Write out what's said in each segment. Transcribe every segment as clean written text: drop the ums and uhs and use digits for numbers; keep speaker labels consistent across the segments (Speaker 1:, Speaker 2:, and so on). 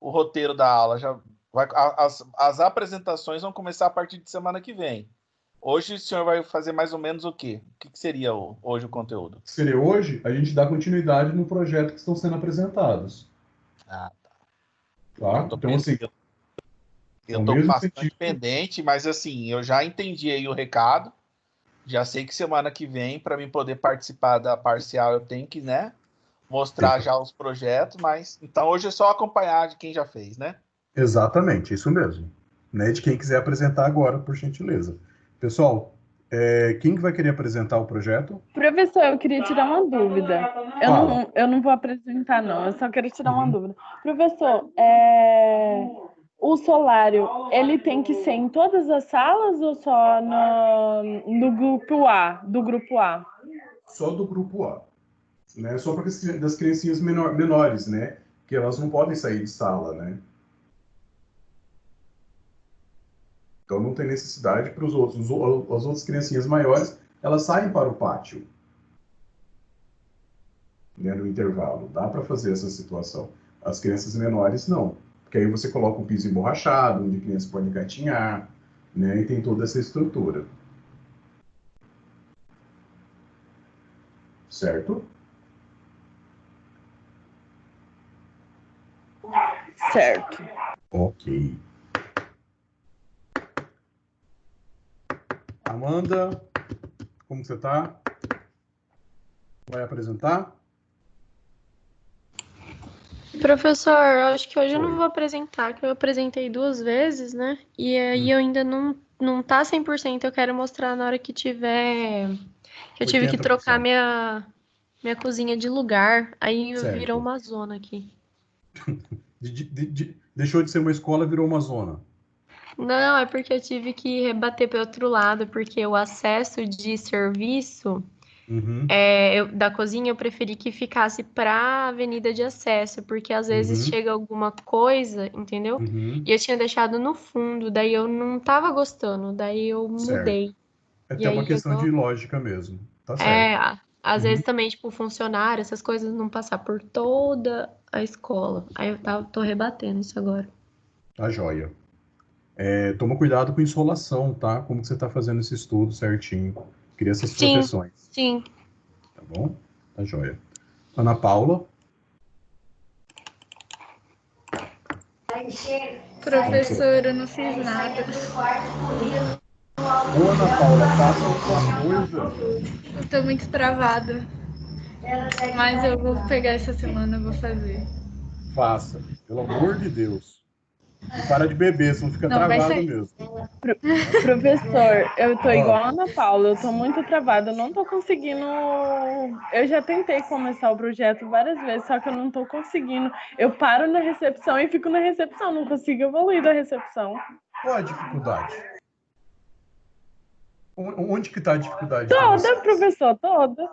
Speaker 1: o roteiro da aula? As apresentações vão começar a partir de semana que vem. Hoje o senhor vai fazer mais ou menos o quê? O que seria hoje o conteúdo?
Speaker 2: Seria hoje a gente dá continuidade no projeto que estão sendo apresentados.
Speaker 1: Ah, tá.
Speaker 2: Então, assim...
Speaker 1: Eu estou bastante pendente, mas assim, eu já entendi aí o recado. Já sei que semana que vem, para mim poder participar da parcial, eu tenho que, né, mostrar já os projetos, mas então hoje é só acompanhar de quem já fez, né?
Speaker 2: Exatamente, isso mesmo. Né, de quem quiser apresentar agora, por gentileza. Pessoal, quem que vai querer apresentar o projeto?
Speaker 3: Professor, eu queria tirar uma dúvida. Eu não vou apresentar, não. Eu só quero tirar uma dúvida. Professor, o solário, ele tem que ser em todas as salas ou só no grupo A, do grupo A?
Speaker 2: Só do grupo A. Né? Só para das criancinhas menores, né? Que elas não podem sair de sala, né? Então não tem necessidade para os outros. As outras criancinhas maiores, elas saem para o pátio. Né, no intervalo. Dá para fazer essa situação. As crianças menores, não. Porque aí você coloca um piso emborrachado, onde a criança pode engatinhar, né? E tem toda essa estrutura. Certo?
Speaker 3: Certo.
Speaker 2: Ok. Amanda, como você está? Vai apresentar?
Speaker 4: Professor, eu acho que hoje eu não vou apresentar, que eu apresentei 2 vezes, né? E aí eu ainda não tá 100%, eu quero mostrar na hora que tiver... Que eu tive que trocar minha cozinha de lugar, aí virou uma zona aqui.
Speaker 2: Deixou de ser uma escola, virou uma zona.
Speaker 4: Não, é porque eu tive que rebater para outro lado, porque o acesso de serviço da cozinha eu preferi que ficasse para a avenida de acesso, porque às vezes chega alguma coisa, entendeu? E eu tinha deixado no fundo, daí eu não tava gostando, daí eu mudei.
Speaker 2: É até uma questão de lógica mesmo. Tá certo.
Speaker 4: Às vezes também, tipo, funcionário, essas coisas não passar por toda a escola. Aí eu tô rebatendo isso agora.
Speaker 2: Tá joia. Toma cuidado com insolação, tá? Como que você tá fazendo esse estudo certinho. Cria essas proteções.
Speaker 4: Sim.
Speaker 2: Tá bom? Tá joia. Ana Paula.
Speaker 5: Professor, eu não fiz nada.
Speaker 2: Ô, Ana Paula, faça alguma coisa.
Speaker 5: Eu tô muito travada. Mas eu vou pegar essa semana, eu vou fazer.
Speaker 2: Faça, pelo amor de Deus. E para de beber, senão fica travado mesmo.
Speaker 3: Professor, eu tô igual a Ana Paula, eu tô muito travada, eu não tô conseguindo. Eu já tentei começar o projeto várias vezes, só que eu não tô conseguindo. Eu paro na recepção e fico na recepção, não consigo evoluir da recepção.
Speaker 2: Qual a dificuldade? Onde que tá a dificuldade?
Speaker 3: Toda, professor, toda.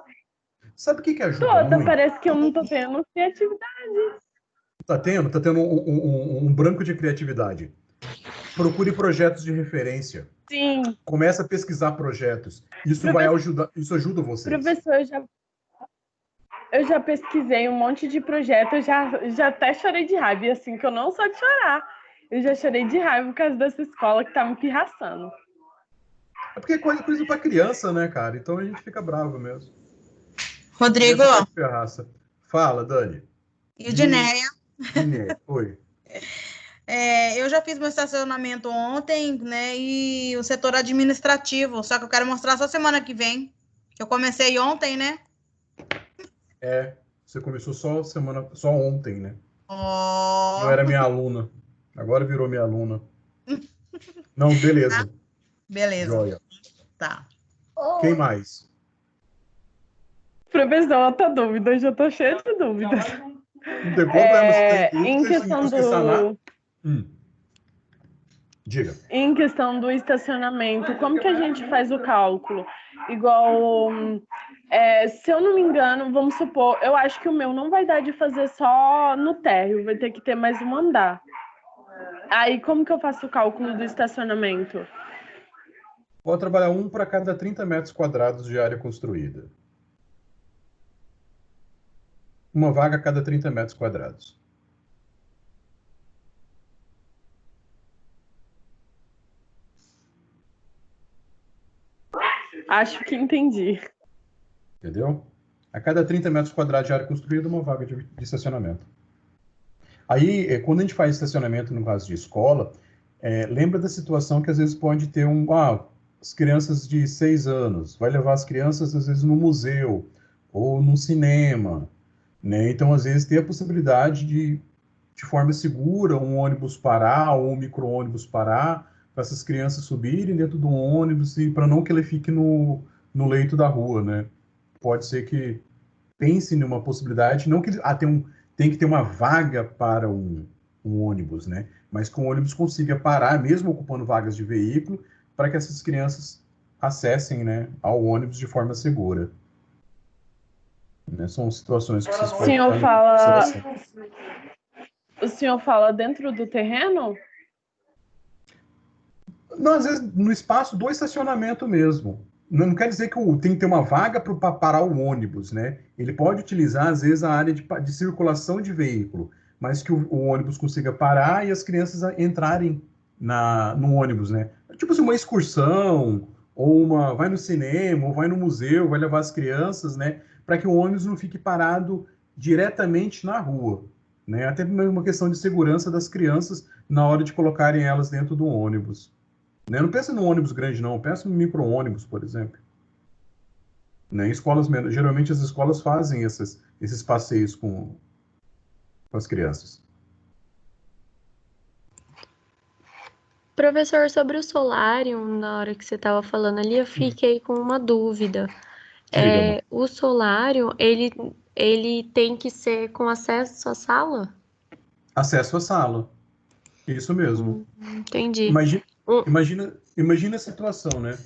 Speaker 2: Sabe o que ajuda
Speaker 3: toda,
Speaker 2: muito?
Speaker 3: Parece que eu não tô tendo criatividade.
Speaker 2: Tá tendo um branco de criatividade. Procure projetos de referência.
Speaker 3: Sim.
Speaker 2: Começa a pesquisar projetos. Isso vai ajudar, isso ajuda vocês.
Speaker 3: Professor, eu já pesquisei um monte de projetos, eu já até chorei de raiva, e assim que eu não sou de chorar. Eu já chorei de raiva por causa dessa escola que tá me pirraçando.
Speaker 2: É porque é coisa pra criança, né, cara? Então a gente fica bravo mesmo.
Speaker 6: Rodrigo.
Speaker 2: Fala, Dani.
Speaker 6: E o Dinéia.
Speaker 2: Oi.
Speaker 6: Eu já fiz meu estacionamento ontem, né? E o setor administrativo, só que eu quero mostrar só semana que vem. Eu comecei ontem, né?
Speaker 2: Você começou só ontem, né? Não era minha aluna. Agora virou minha aluna. Não, beleza.
Speaker 6: Beleza.
Speaker 2: Joia.
Speaker 6: Tá.
Speaker 2: Quem mais?
Speaker 3: Professor, outra dúvida, eu já tô cheia de dúvidas.
Speaker 2: Não tem problema, se tem
Speaker 3: em questão do...
Speaker 2: Diga.
Speaker 3: Em questão do estacionamento, como que a gente faz o cálculo? Igual, se eu não me engano, vamos supor, eu acho que o meu não vai dar de fazer só no térreo, vai ter que ter mais um andar. Aí, como que eu faço o cálculo do estacionamento?
Speaker 2: Vou trabalhar um para cada 30 metros quadrados de área construída. Uma vaga a cada 30 metros quadrados.
Speaker 3: Acho que entendi.
Speaker 2: Entendeu? A cada 30 metros quadrados de área construída, uma vaga de estacionamento. Aí, quando a gente faz estacionamento no caso de escola, lembra da situação que às vezes pode ter as crianças de 6 anos, vai levar as crianças às vezes no museu ou no cinema, né? Então, às vezes, tem a possibilidade de forma segura, um ônibus parar ou um micro-ônibus parar, para essas crianças subirem dentro do ônibus e para não que ele fique no leito da rua, né? Pode ser que pense numa possibilidade, não que tem que ter uma vaga para um ônibus, né? Mas que o ônibus consiga parar, mesmo ocupando vagas de veículo, para que essas crianças acessem, né, ao ônibus de forma segura. Né? São situações que vocês podem
Speaker 3: O senhor fala dentro do terreno?
Speaker 2: Não, às vezes no espaço do estacionamento mesmo. Não quer dizer que tem que ter uma vaga para parar o ônibus, né? Ele pode utilizar, às vezes, a área de circulação de veículo, mas que o ônibus consiga parar e as crianças entrarem no ônibus, né? Tipo assim, uma excursão, ou vai no cinema, ou vai no museu, vai levar as crianças, né? Para que o ônibus não fique parado diretamente na rua, né? Até uma questão de segurança das crianças na hora de colocarem elas dentro do ônibus. Né? Não pensa num ônibus grande, não. Pensa num micro-ônibus, por exemplo. Né? Geralmente as escolas fazem esses passeios com as crianças.
Speaker 4: Professor, sobre o Solarium, na hora que você estava falando ali, eu fiquei com uma dúvida. O Solarium, ele tem que ser com acesso à sala?
Speaker 2: Acesso à sala. Isso mesmo.
Speaker 4: Entendi.
Speaker 2: Imagina a situação, né?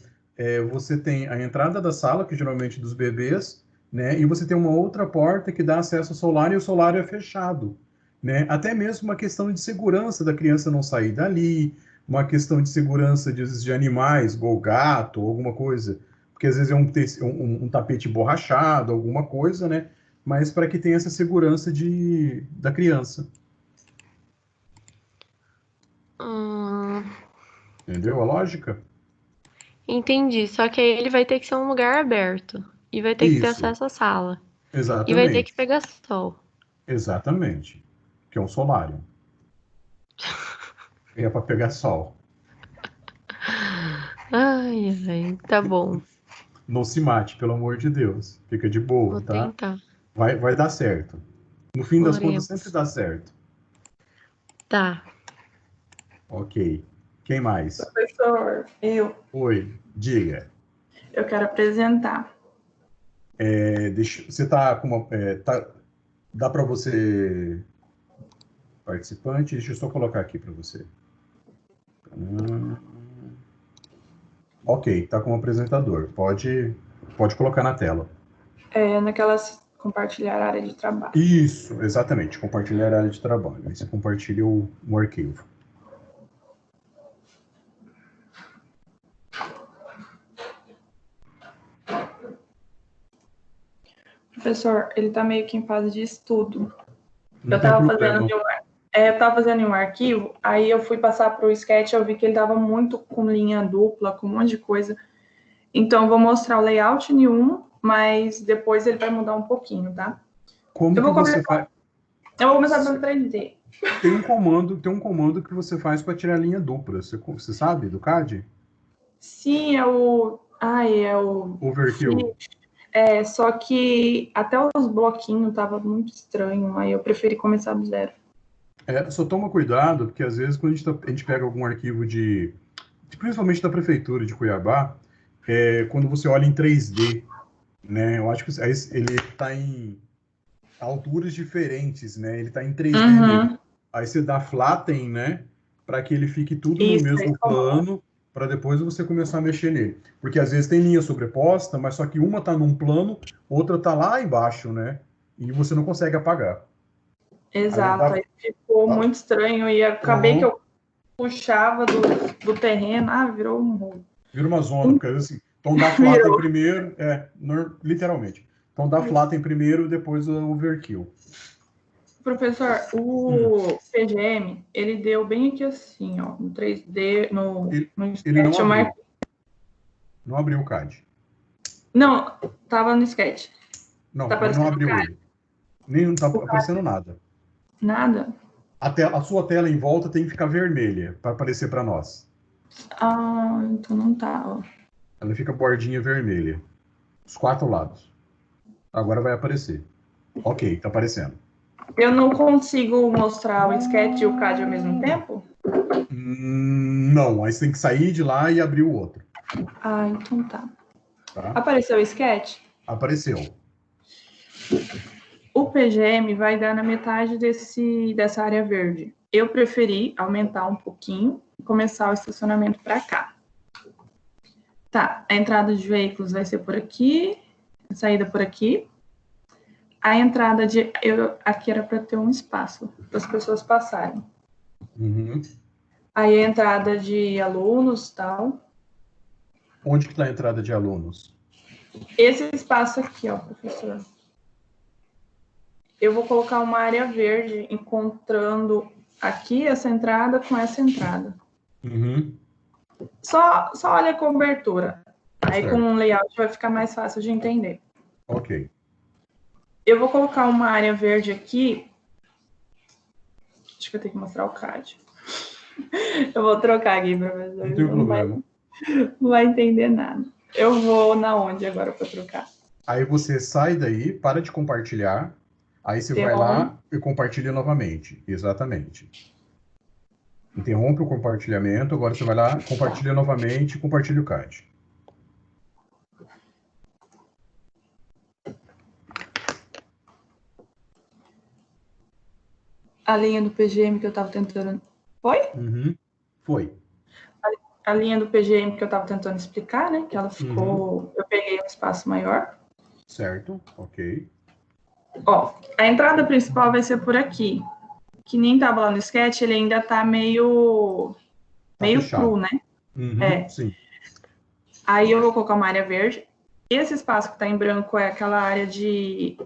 Speaker 2: Você tem a entrada da sala, que geralmente é dos bebês, né? E você tem uma outra porta que dá acesso ao solário e o solário é fechado, né? Até mesmo uma questão de segurança da criança não sair dali, uma questão de segurança de animais, igual gato, ou alguma coisa, porque às vezes é um tapete borrachado, alguma coisa, né? Mas para que tenha essa segurança da criança. Entendeu a lógica?
Speaker 4: Entendi. Só que aí ele vai ter que ser um lugar aberto. E vai ter que ter acesso à sala.
Speaker 2: Exatamente.
Speaker 4: E vai ter que pegar sol.
Speaker 2: Exatamente. Que é um solário. É para pegar sol.
Speaker 4: Ai, tá bom.
Speaker 2: Não se mate, pelo amor de Deus. Fica de boa,
Speaker 4: Vou
Speaker 2: tá?
Speaker 4: tentar.
Speaker 2: Vai dar certo. No fim das contas, sempre dá certo.
Speaker 4: Tá.
Speaker 2: Ok. Quem mais?
Speaker 7: Professor, eu.
Speaker 2: Oi, diga.
Speaker 7: Eu quero apresentar.
Speaker 2: Você tá com uma... dá para você... Participante? Deixa eu só colocar aqui para você. Ok, tá como apresentador. Pode colocar na tela.
Speaker 7: Naquelas compartilhar a área de trabalho.
Speaker 2: Isso, exatamente. Compartilhar a área de trabalho. Aí você compartilha o arquivo.
Speaker 7: Professor, ele está meio que em fase de estudo.
Speaker 2: Eu estava
Speaker 7: fazendo em um arquivo, aí eu fui passar para o Sketch, eu vi que ele estava muito com linha dupla, com um monte de coisa. Então, eu vou mostrar o layout em um, mas depois ele vai mudar um pouquinho, tá?
Speaker 2: Como que você faz?
Speaker 7: Eu vou começar pelo 3D.
Speaker 2: Tem um comando que você faz para tirar a linha dupla. Você sabe do CAD?
Speaker 7: Sim, é o
Speaker 2: Overkill.
Speaker 7: Só que até os bloquinhos tava muito estranho, aí eu preferi começar do zero.
Speaker 2: Só toma cuidado, porque às vezes quando a gente pega algum arquivo principalmente da prefeitura de Cuiabá, quando você olha em 3D, né? Eu acho que ele está em alturas diferentes, né? Ele está em 3D mesmo. Aí você dá flatten, né? Para que ele fique tudo no mesmo plano, para depois você começar a mexer nele. Porque às vezes tem linha sobreposta, mas só que uma está num plano, outra está lá embaixo, né? E você não consegue apagar.
Speaker 7: Exato, aí ficou muito estranho e acabei que eu puxava do terreno, virou um rolo.
Speaker 2: Vira uma zona, porque assim, então dá flatten primeiro, literalmente. Então dá flatten primeiro, depois o overkill.
Speaker 7: Professor, o PGM, ele deu bem aqui assim, ó, no 3D, no
Speaker 2: ele não abriu o CAD.
Speaker 7: Não, tava no sketch.
Speaker 2: Não,
Speaker 7: tá
Speaker 2: não abriu ele. Nem não tá aparecendo nada.
Speaker 7: Nada?
Speaker 2: A sua tela em volta tem que ficar vermelha para aparecer para nós.
Speaker 7: Ah, então não tá, ó.
Speaker 2: Ela fica bordinha vermelha. Os 4 lados. Agora vai aparecer. Ok, tá aparecendo.
Speaker 7: Eu não consigo mostrar o sketch e o CAD ao mesmo tempo?
Speaker 2: Não, aí você tem que sair de lá e abrir o outro.
Speaker 7: Ah, então tá.
Speaker 2: Tá?
Speaker 7: Apareceu o sketch?
Speaker 2: Apareceu.
Speaker 7: O PGM vai dar na metade dessa área verde. Eu preferi aumentar um pouquinho e começar o estacionamento para cá. Tá, a entrada de veículos vai ser por aqui, a saída por aqui. A entrada de... aqui era para ter um espaço para as pessoas passarem.
Speaker 2: Uhum.
Speaker 7: Aí a entrada de alunos e tal.
Speaker 2: Onde que está a entrada de alunos?
Speaker 7: Esse espaço aqui, ó, professor. Eu vou colocar uma área verde encontrando aqui essa entrada com essa entrada.
Speaker 2: Uhum.
Speaker 7: Só olha a cobertura. Aí
Speaker 2: certo.
Speaker 7: com um layout vai ficar mais fácil de entender.
Speaker 2: Ok.
Speaker 7: Eu vou colocar uma área verde aqui. Acho que eu tenho que mostrar o CAD. Eu vou trocar aqui, professor.
Speaker 2: Não tem problema.
Speaker 7: Não vai entender nada. Eu vou na onde agora para trocar?
Speaker 2: Aí você sai daí, para de compartilhar. Aí você vai lá e compartilha novamente. Exatamente. Interrompe o compartilhamento. Agora você vai lá, compartilha novamente e compartilha o CAD.
Speaker 7: A linha do PGM que eu estava tentando... Foi?
Speaker 2: Uhum. Foi.
Speaker 7: A linha do PGM que eu estava tentando explicar, né? Que ela ficou... Uhum. Eu peguei um espaço maior.
Speaker 2: Certo, ok.
Speaker 7: Ó, a entrada principal vai ser por aqui. Que nem tava lá no sketch, ele ainda tá meio cru, né?
Speaker 2: Uhum, sim.
Speaker 7: Aí eu vou colocar uma área verde. Esse espaço que tá em branco é aquela área de...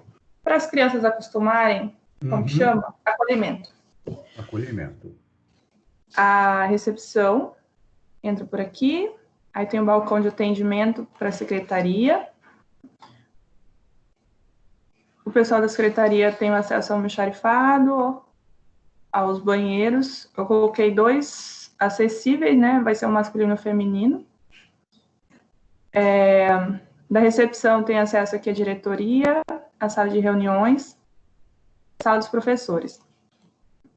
Speaker 7: para as crianças acostumarem, como que chama? Acolhimento.
Speaker 2: Acolhimento.
Speaker 7: A recepção entra por aqui. Aí tem um balcão de atendimento para a secretaria. O pessoal da secretaria tem acesso ao almoxarifado, aos banheiros. Eu coloquei 2 acessíveis, né? Vai ser um masculino e um feminino. Da recepção tem acesso aqui à diretoria, à sala de reuniões, à sala dos professores.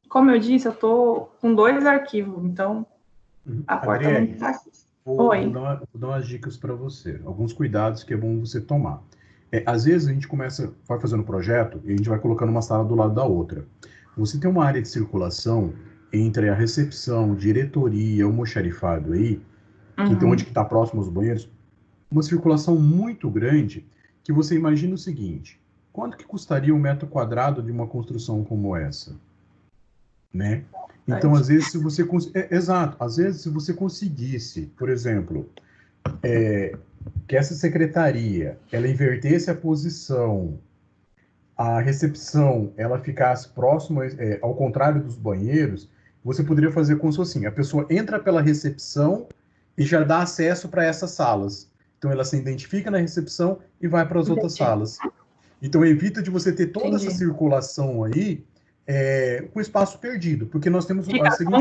Speaker 7: Como eu disse, eu estou com 2 arquivos, então a porta não está aqui.
Speaker 2: Vou dar umas dicas para você, alguns cuidados que é bom você tomar. Às vezes a gente vai fazendo um projeto e a gente vai colocando uma sala do lado da outra. Você tem uma área de circulação entre a recepção, diretoria, o almoxarifado aí, que onde está próximo aos banheiros, uma circulação muito grande, que você imagina o seguinte: quanto que custaria 1 metro quadrado de uma construção como essa? Né? Então, às vezes, se você... Exato. Às vezes, se você conseguisse, por exemplo, que essa secretaria, ela invertesse a posição, a recepção, ela ficasse próxima, ao contrário dos banheiros, você poderia fazer como se fosse assim: a pessoa entra pela recepção e já dá acesso para essas salas. Então, ela se identifica na recepção e vai para as outras salas. Então, evita de você ter toda essa circulação aí, com espaço perdido, porque nós temos
Speaker 7: um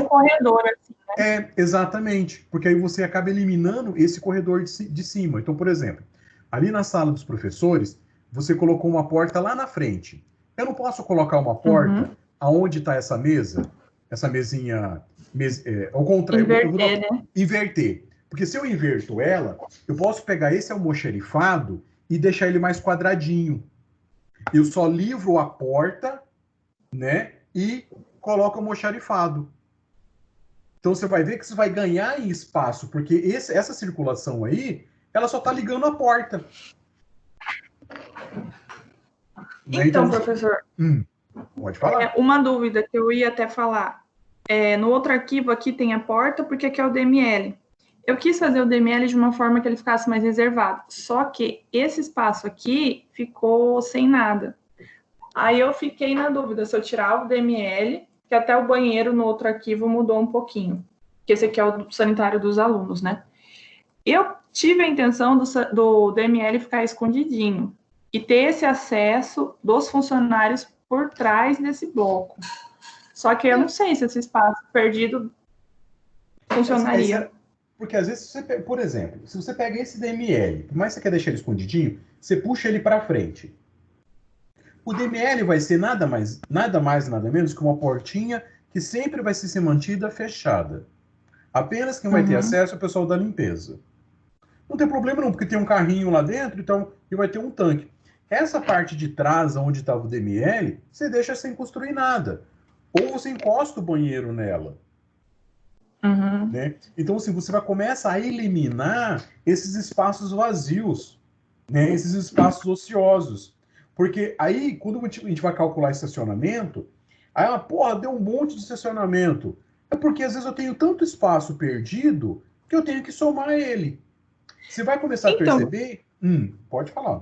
Speaker 7: corredor assim, né?
Speaker 2: Exatamente, porque aí você acaba eliminando esse corredor de cima. Então, por exemplo, ali na sala dos professores, você colocou uma porta lá na frente. Eu não posso colocar uma porta aonde está essa mesa, essa mesinha, ao contrário, inverter. Porque se eu inverto ela, eu posso pegar esse almoxarifado e deixar ele mais quadradinho. Eu só livro a porta, né, e coloco o almoxarifado. Então você vai ver que você vai ganhar em espaço, porque essa circulação aí, ela só está ligando a porta.
Speaker 7: Então, professor,
Speaker 2: pode falar.
Speaker 7: Uma dúvida que eu ia até falar. No outro arquivo aqui tem a porta, porque aqui é o DML. Eu quis fazer o DML de uma forma que ele ficasse mais reservado, só que esse espaço aqui ficou sem nada. Aí eu fiquei na dúvida se eu tirar o DML, que até o banheiro no outro arquivo mudou um pouquinho, que esse aqui é o sanitário dos alunos, né? Eu tive a intenção do DML ficar escondidinho e ter esse acesso dos funcionários por trás desse bloco. Só que eu não sei se esse espaço perdido funcionaria.
Speaker 2: Porque às vezes, por exemplo, se você pega esse DML, por mais que você quer deixar ele escondidinho, você puxa ele para frente. O DML vai ser nada mais, nada menos que uma portinha que sempre vai ser mantida fechada. Apenas quem vai ter acesso é o pessoal da limpeza. Não tem problema não, porque tem um carrinho lá dentro, então, e vai ter um tanque. Essa parte de trás, onde estava o DML, você deixa sem construir nada. Ou você encosta o banheiro nela. Né? Então, assim, você vai começar a eliminar esses espaços vazios, né? Esses espaços ociosos. Porque aí, quando a gente vai calcular estacionamento, aí, porra, deu um monte de estacionamento. É porque, às vezes, eu tenho tanto espaço perdido que eu tenho que somar ele. Você vai começar a perceber... Pode falar.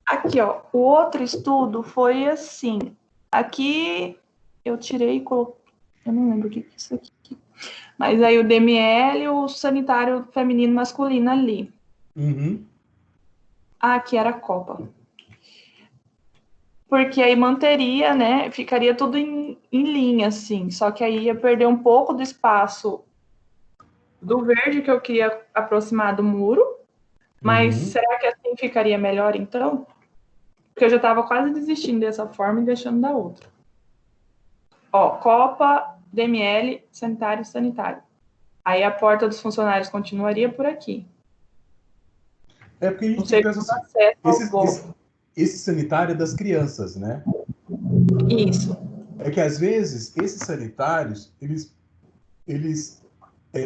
Speaker 7: Aqui, ó, o outro estudo foi assim. Aqui eu tirei e coloquei... Eu não lembro o que é isso aqui. Mas aí o DML e o sanitário feminino masculino ali. Aqui era a Copa. Porque aí manteria, né? Ficaria tudo em linha, assim. Só que aí ia perder um pouco do espaço do verde que eu queria aproximar do muro. Mas será que assim ficaria melhor, então? Porque eu já estava quase desistindo dessa forma e deixando da outra. Ó, Copa, DML, sanitário. Aí a porta dos funcionários continuaria por aqui.
Speaker 2: É porque a gente tem que pensar assim, esse sanitário é das crianças, né?
Speaker 7: Isso.
Speaker 2: É que às vezes esses sanitários, eles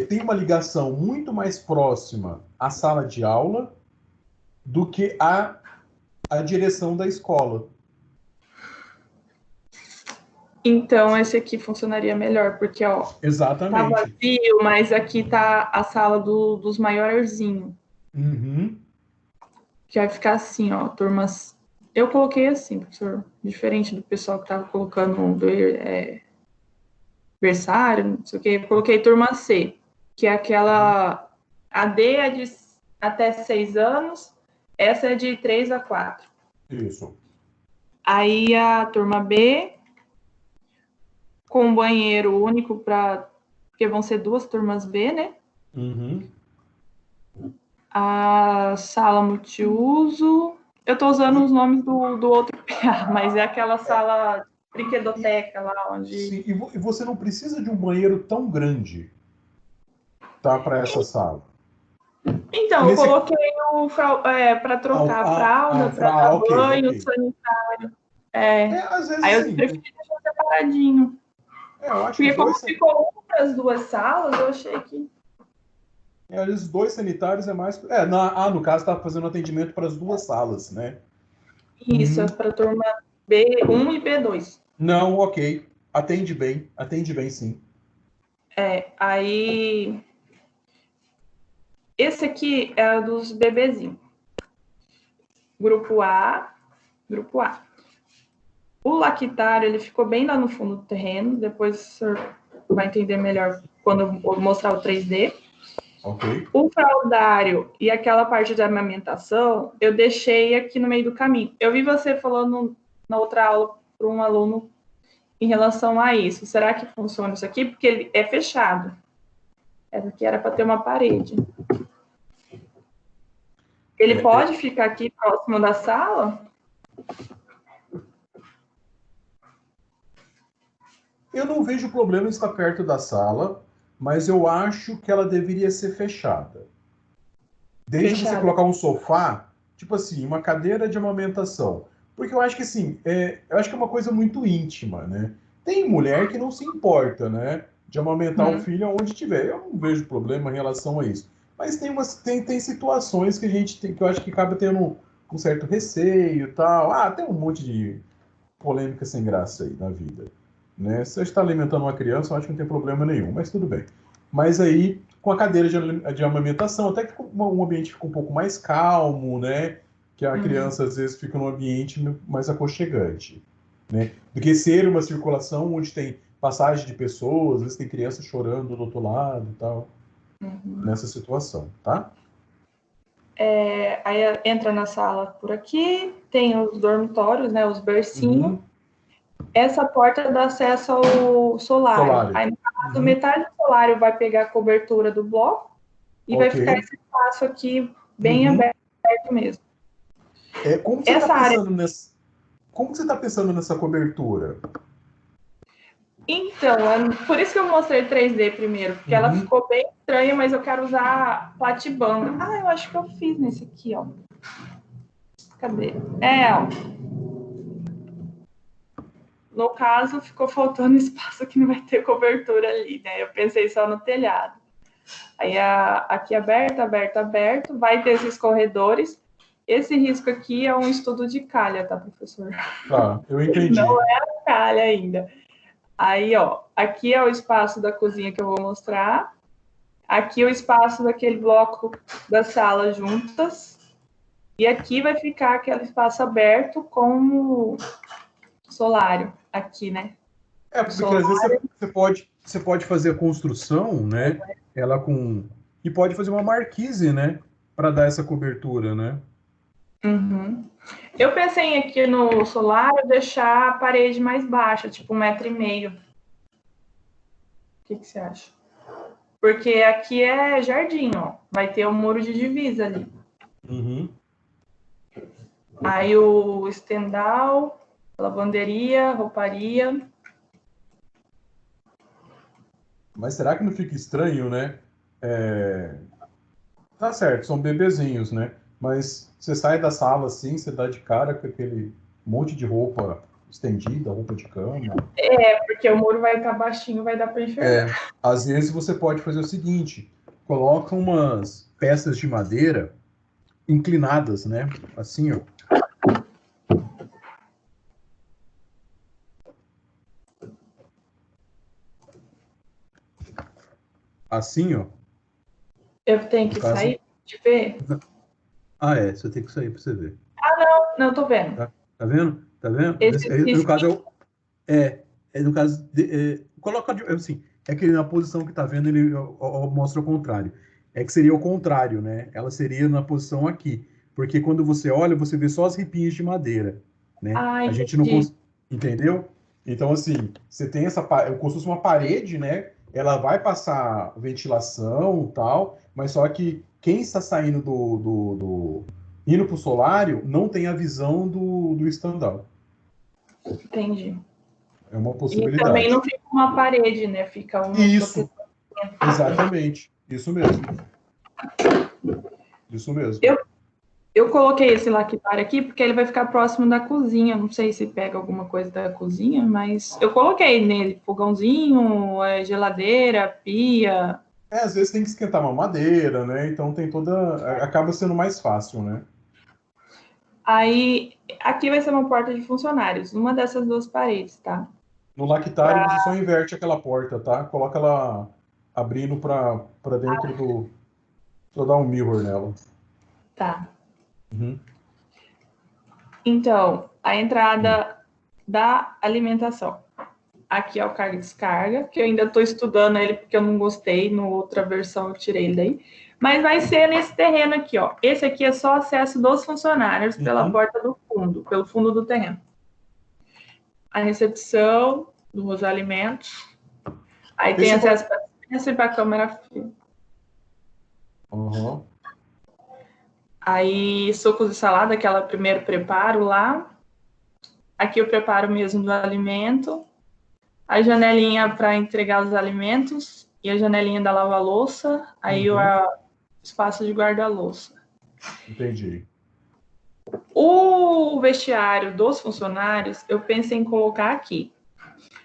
Speaker 2: têm uma ligação muito mais próxima à sala de aula do que à direção da escola.
Speaker 7: Então, esse aqui funcionaria melhor, porque, ó...
Speaker 2: Exatamente.
Speaker 7: Tá vazio, mas aqui tá a sala dos maiorzinhos. Que vai ficar assim, ó, turmas... Eu coloquei assim, professor, diferente do pessoal que tava colocando berçário, não sei o quê. Eu coloquei turma C, que é aquela... A D é de até 6 anos, essa é de 3 a 4.
Speaker 2: Isso.
Speaker 7: Aí a turma B... com um banheiro único porque vão ser 2 turmas B, né? A sala multiuso... Eu tô usando os nomes do outro PA, mas é aquela sala brinquedoteca lá onde...
Speaker 2: Sim, e você não precisa de um banheiro tão grande, tá, para essa sala.
Speaker 7: Então, eu coloquei para trocar a fralda, para dar banho, sanitário.
Speaker 2: Às vezes,
Speaker 7: aí eu preferi deixar separadinho.
Speaker 2: Eu acho
Speaker 7: porque como ficou um para as 2 salas, eu achei que...
Speaker 2: Às vezes 2 sanitários é mais... no caso, estava fazendo atendimento para as 2 salas, né?
Speaker 7: Isso, para a turma B1 e B2.
Speaker 2: Não, ok. Atende bem sim.
Speaker 7: Aí... Esse aqui é dos bebezinhos. Grupo A. O lactário, ele ficou bem lá no fundo do terreno. Depois o senhor vai entender melhor quando eu mostrar o 3D.
Speaker 2: Ok.
Speaker 7: O fraldário e aquela parte da amamentação, eu deixei aqui no meio do caminho. Eu vi você falando na outra aula para um aluno em relação a isso. Será que funciona isso aqui? Porque ele é fechado. Essa aqui era para ter uma parede. Ele pode ficar aqui próximo da sala?
Speaker 2: Eu não vejo problema em estar perto da sala, mas eu acho que ela deveria ser fechada. Desde você colocar um sofá, tipo assim, uma cadeira de amamentação. Porque eu acho que assim, eu acho que é uma coisa muito íntima, né? Tem mulher que não se importa, né? De amamentar o filho onde tiver. Eu não vejo problema em relação a isso. Mas tem situações que que eu acho que acaba tendo um certo receio e tal. Tem um monte de polêmica sem graça aí na vida. Né? Se você está alimentando uma criança, eu acho que não tem problema nenhum, mas tudo bem. Mas aí, com a cadeira de amamentação, até que um ambiente fica um pouco mais calmo, né? Que a criança, às vezes, fica num ambiente mais aconchegante. Né? Do que ser uma circulação onde tem passagem de pessoas, às vezes tem criança chorando do outro lado e tal. Nessa situação, tá?
Speaker 7: Aí entra na sala por aqui, tem os dormitórios, né, os bercinhos. Essa porta dá acesso ao solário. Aí, no caso, metade do solário vai pegar a cobertura do bloco e vai ficar esse espaço aqui bem aberto mesmo.
Speaker 2: Como você está pensando nessa cobertura?
Speaker 7: Então, por isso que eu mostrei 3D primeiro, porque ela ficou bem estranha, mas eu quero usar platibanda. Eu acho que eu fiz nesse aqui, ó. Cadê? Ó. No caso, ficou faltando espaço que não vai ter cobertura ali, né? Eu pensei só no telhado. Aí, aqui aberto, vai ter esses corredores. Esse risco aqui é um estudo de calha, tá, professor?
Speaker 2: Tá, eu entendi.
Speaker 7: Não é calha ainda. Aí, ó, aqui é o espaço da cozinha que eu vou mostrar. Aqui é o espaço daquele bloco da sala juntas. E aqui vai ficar aquele espaço aberto com o solário aqui, né?
Speaker 2: Porque às vezes você pode fazer a construção, né? Ela com... E pode fazer uma marquise, né? Para dar essa cobertura, né?
Speaker 7: Eu pensei aqui no solário deixar a parede mais baixa, tipo 1,5 metro. O que você acha? Porque aqui é jardim, ó. Vai ter um muro de divisa ali. Aí o estendal, lavanderia, rouparia.
Speaker 2: Mas será que não fica estranho, né? Tá certo, são bebezinhos, né? Mas você sai da sala assim, você dá de cara com aquele monte de roupa estendida, roupa de cama.
Speaker 7: Porque o muro vai estar baixinho, vai dar para enxergar.
Speaker 2: Às vezes você pode fazer o seguinte, coloca umas peças de madeira inclinadas, né? Assim, ó. Assim, ó.
Speaker 7: Eu tenho que sair de ver?
Speaker 2: Você tem que sair para você ver.
Speaker 7: Não, tô vendo.
Speaker 2: Tá vendo? Tá vendo? No caso, coloca assim, é que na posição que tá vendo, ele mostra o contrário. É que seria o contrário, né? Ela seria na posição aqui. Porque quando você olha, você vê só as ripinhas de madeira, né? A gente não entendeu? Então, assim, você tem como se fosse uma parede, né? Ela vai passar ventilação e tal, mas só que quem está saindo indo para o solário não tem a visão do stand-up.
Speaker 7: Entendi.
Speaker 2: É uma possibilidade.
Speaker 7: E também não fica uma parede, né? Fica uma...
Speaker 2: Isso. Exatamente. Isso mesmo.
Speaker 7: Eu coloquei esse lactário aqui porque ele vai ficar próximo da cozinha. Não sei se pega alguma coisa da cozinha, mas eu coloquei nele fogãozinho, geladeira, pia.
Speaker 2: Às vezes tem que esquentar uma madeira, né? Então tem acaba sendo mais fácil, né?
Speaker 7: Aí, aqui vai ser uma porta de funcionários, numa dessas duas paredes, tá?
Speaker 2: No lactário você só inverte aquela porta, tá? Coloca ela abrindo para dentro do... Só dar um mirror nela.
Speaker 7: Tá. Então, a entrada da alimentação. Aqui é o carga e descarga, que eu ainda estou estudando ele porque eu não gostei, na outra versão eu tirei ele daí. Mas vai ser nesse terreno aqui, ó. Esse aqui é só acesso dos funcionários pela porta do fundo, pelo fundo do terreno. A recepção dos alimentos. Aí tem acesso para a dispensa e para a câmera fria. Aí, sucos e salada, aquela primeiro preparo lá. Aqui o preparo mesmo do alimento. A janelinha para entregar os alimentos e a janelinha da lava-louça. Aí o espaço de guarda-louça.
Speaker 2: Entendi.
Speaker 7: O vestiário dos funcionários, eu pensei em colocar aqui.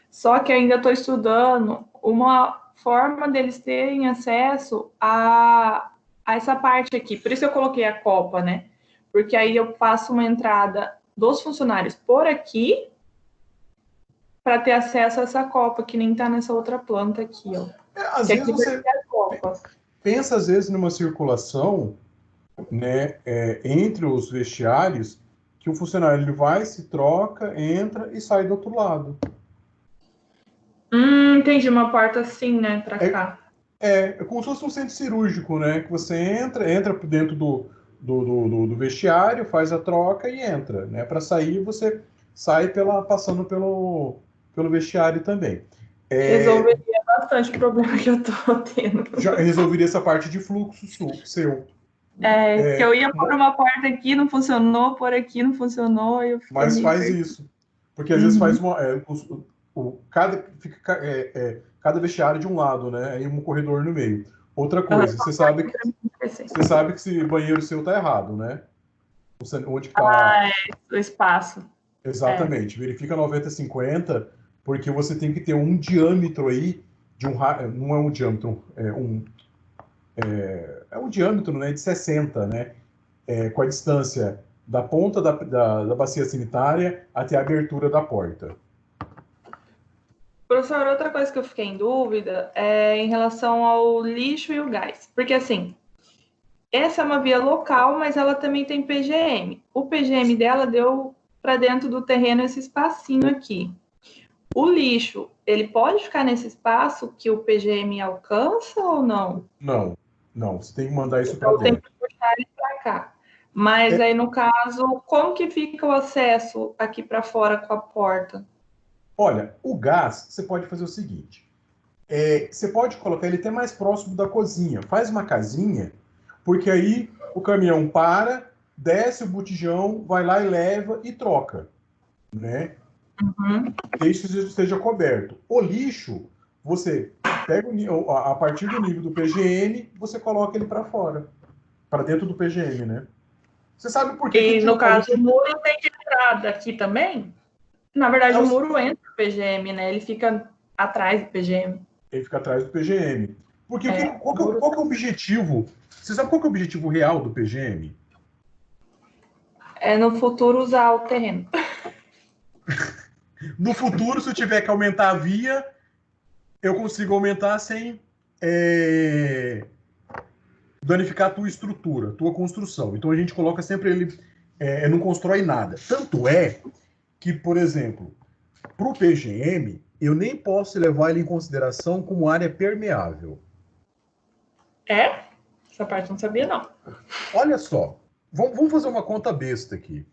Speaker 7: Só que ainda estou estudando uma forma deles terem acesso a essa parte aqui. Por isso eu coloquei a copa, né? Porque aí eu faço uma entrada dos funcionários por aqui para ter acesso a essa copa, que nem tá nessa outra planta aqui, ó.
Speaker 2: Às vezes você pensa, às vezes, numa circulação, né, entre os vestiários, que o funcionário ele vai, se troca, entra e sai do outro lado.
Speaker 7: Entendi, uma porta assim, né, para cá.
Speaker 2: É como se fosse um centro cirúrgico, né, que você entra por dentro do vestiário, faz a troca e entra, né? Para sair, você sai passando pelo vestiário também.
Speaker 7: Resolveria bastante o problema que eu tô tendo.
Speaker 2: Já resolveria essa parte de fluxo seu.
Speaker 7: Que eu ia pôr uma porta aqui, não funcionou, por aqui não funcionou.
Speaker 2: Mas faz isso. Porque às vezes faz cada vestiário de um lado, né? E um corredor no meio. Outra coisa, você sabe que esse banheiro seu tá errado, né? Onde tá...
Speaker 7: o espaço.
Speaker 2: Exatamente. Verifica 90-50, porque você tem que ter um diâmetro aí não é um diâmetro, é um diâmetro, né, de 60, né? Com a distância da ponta da bacia sanitária até a abertura da porta.
Speaker 7: Professor, outra coisa que eu fiquei em dúvida é em relação ao lixo e o gás. Porque, assim, essa é uma via local, mas ela também tem PGM. O PGM dela deu para dentro do terreno esse espacinho aqui. O lixo, ele pode ficar nesse espaço que o PGM alcança ou não?
Speaker 2: Não. Você tem que mandar isso para dentro. Tem que
Speaker 7: puxar ele para cá. Mas aí, no caso, como que fica o acesso aqui para fora com a porta?
Speaker 2: Olha, o gás, você pode fazer o seguinte. Você pode colocar ele até mais próximo da cozinha. Faz uma casinha, porque aí o caminhão para, desce o botijão, vai lá e leva e troca, né? Desde que esteja coberto. O lixo, você pega a partir do nível do PGM, você coloca ele para fora, para dentro do PGM, né? Você sabe por quê?
Speaker 7: E no caso, o muro tem que entrar daqui também? Na verdade, o muro entra no PGM, né? Ele fica atrás do PGM.
Speaker 2: Ele fica atrás do PGM. Porque qual que é o objetivo? Você sabe qual que é o objetivo real do PGM?
Speaker 7: É no futuro usar o terreno.
Speaker 2: No futuro, se eu tiver que aumentar a via, eu consigo aumentar sem danificar a tua estrutura, a tua construção. Então a gente coloca sempre ele, não constrói nada. Tanto é que, por exemplo, para o PGM, eu nem posso levar ele em consideração como área permeável.
Speaker 7: Essa parte eu não sabia, não.
Speaker 2: Olha só, vamos fazer uma conta besta aqui.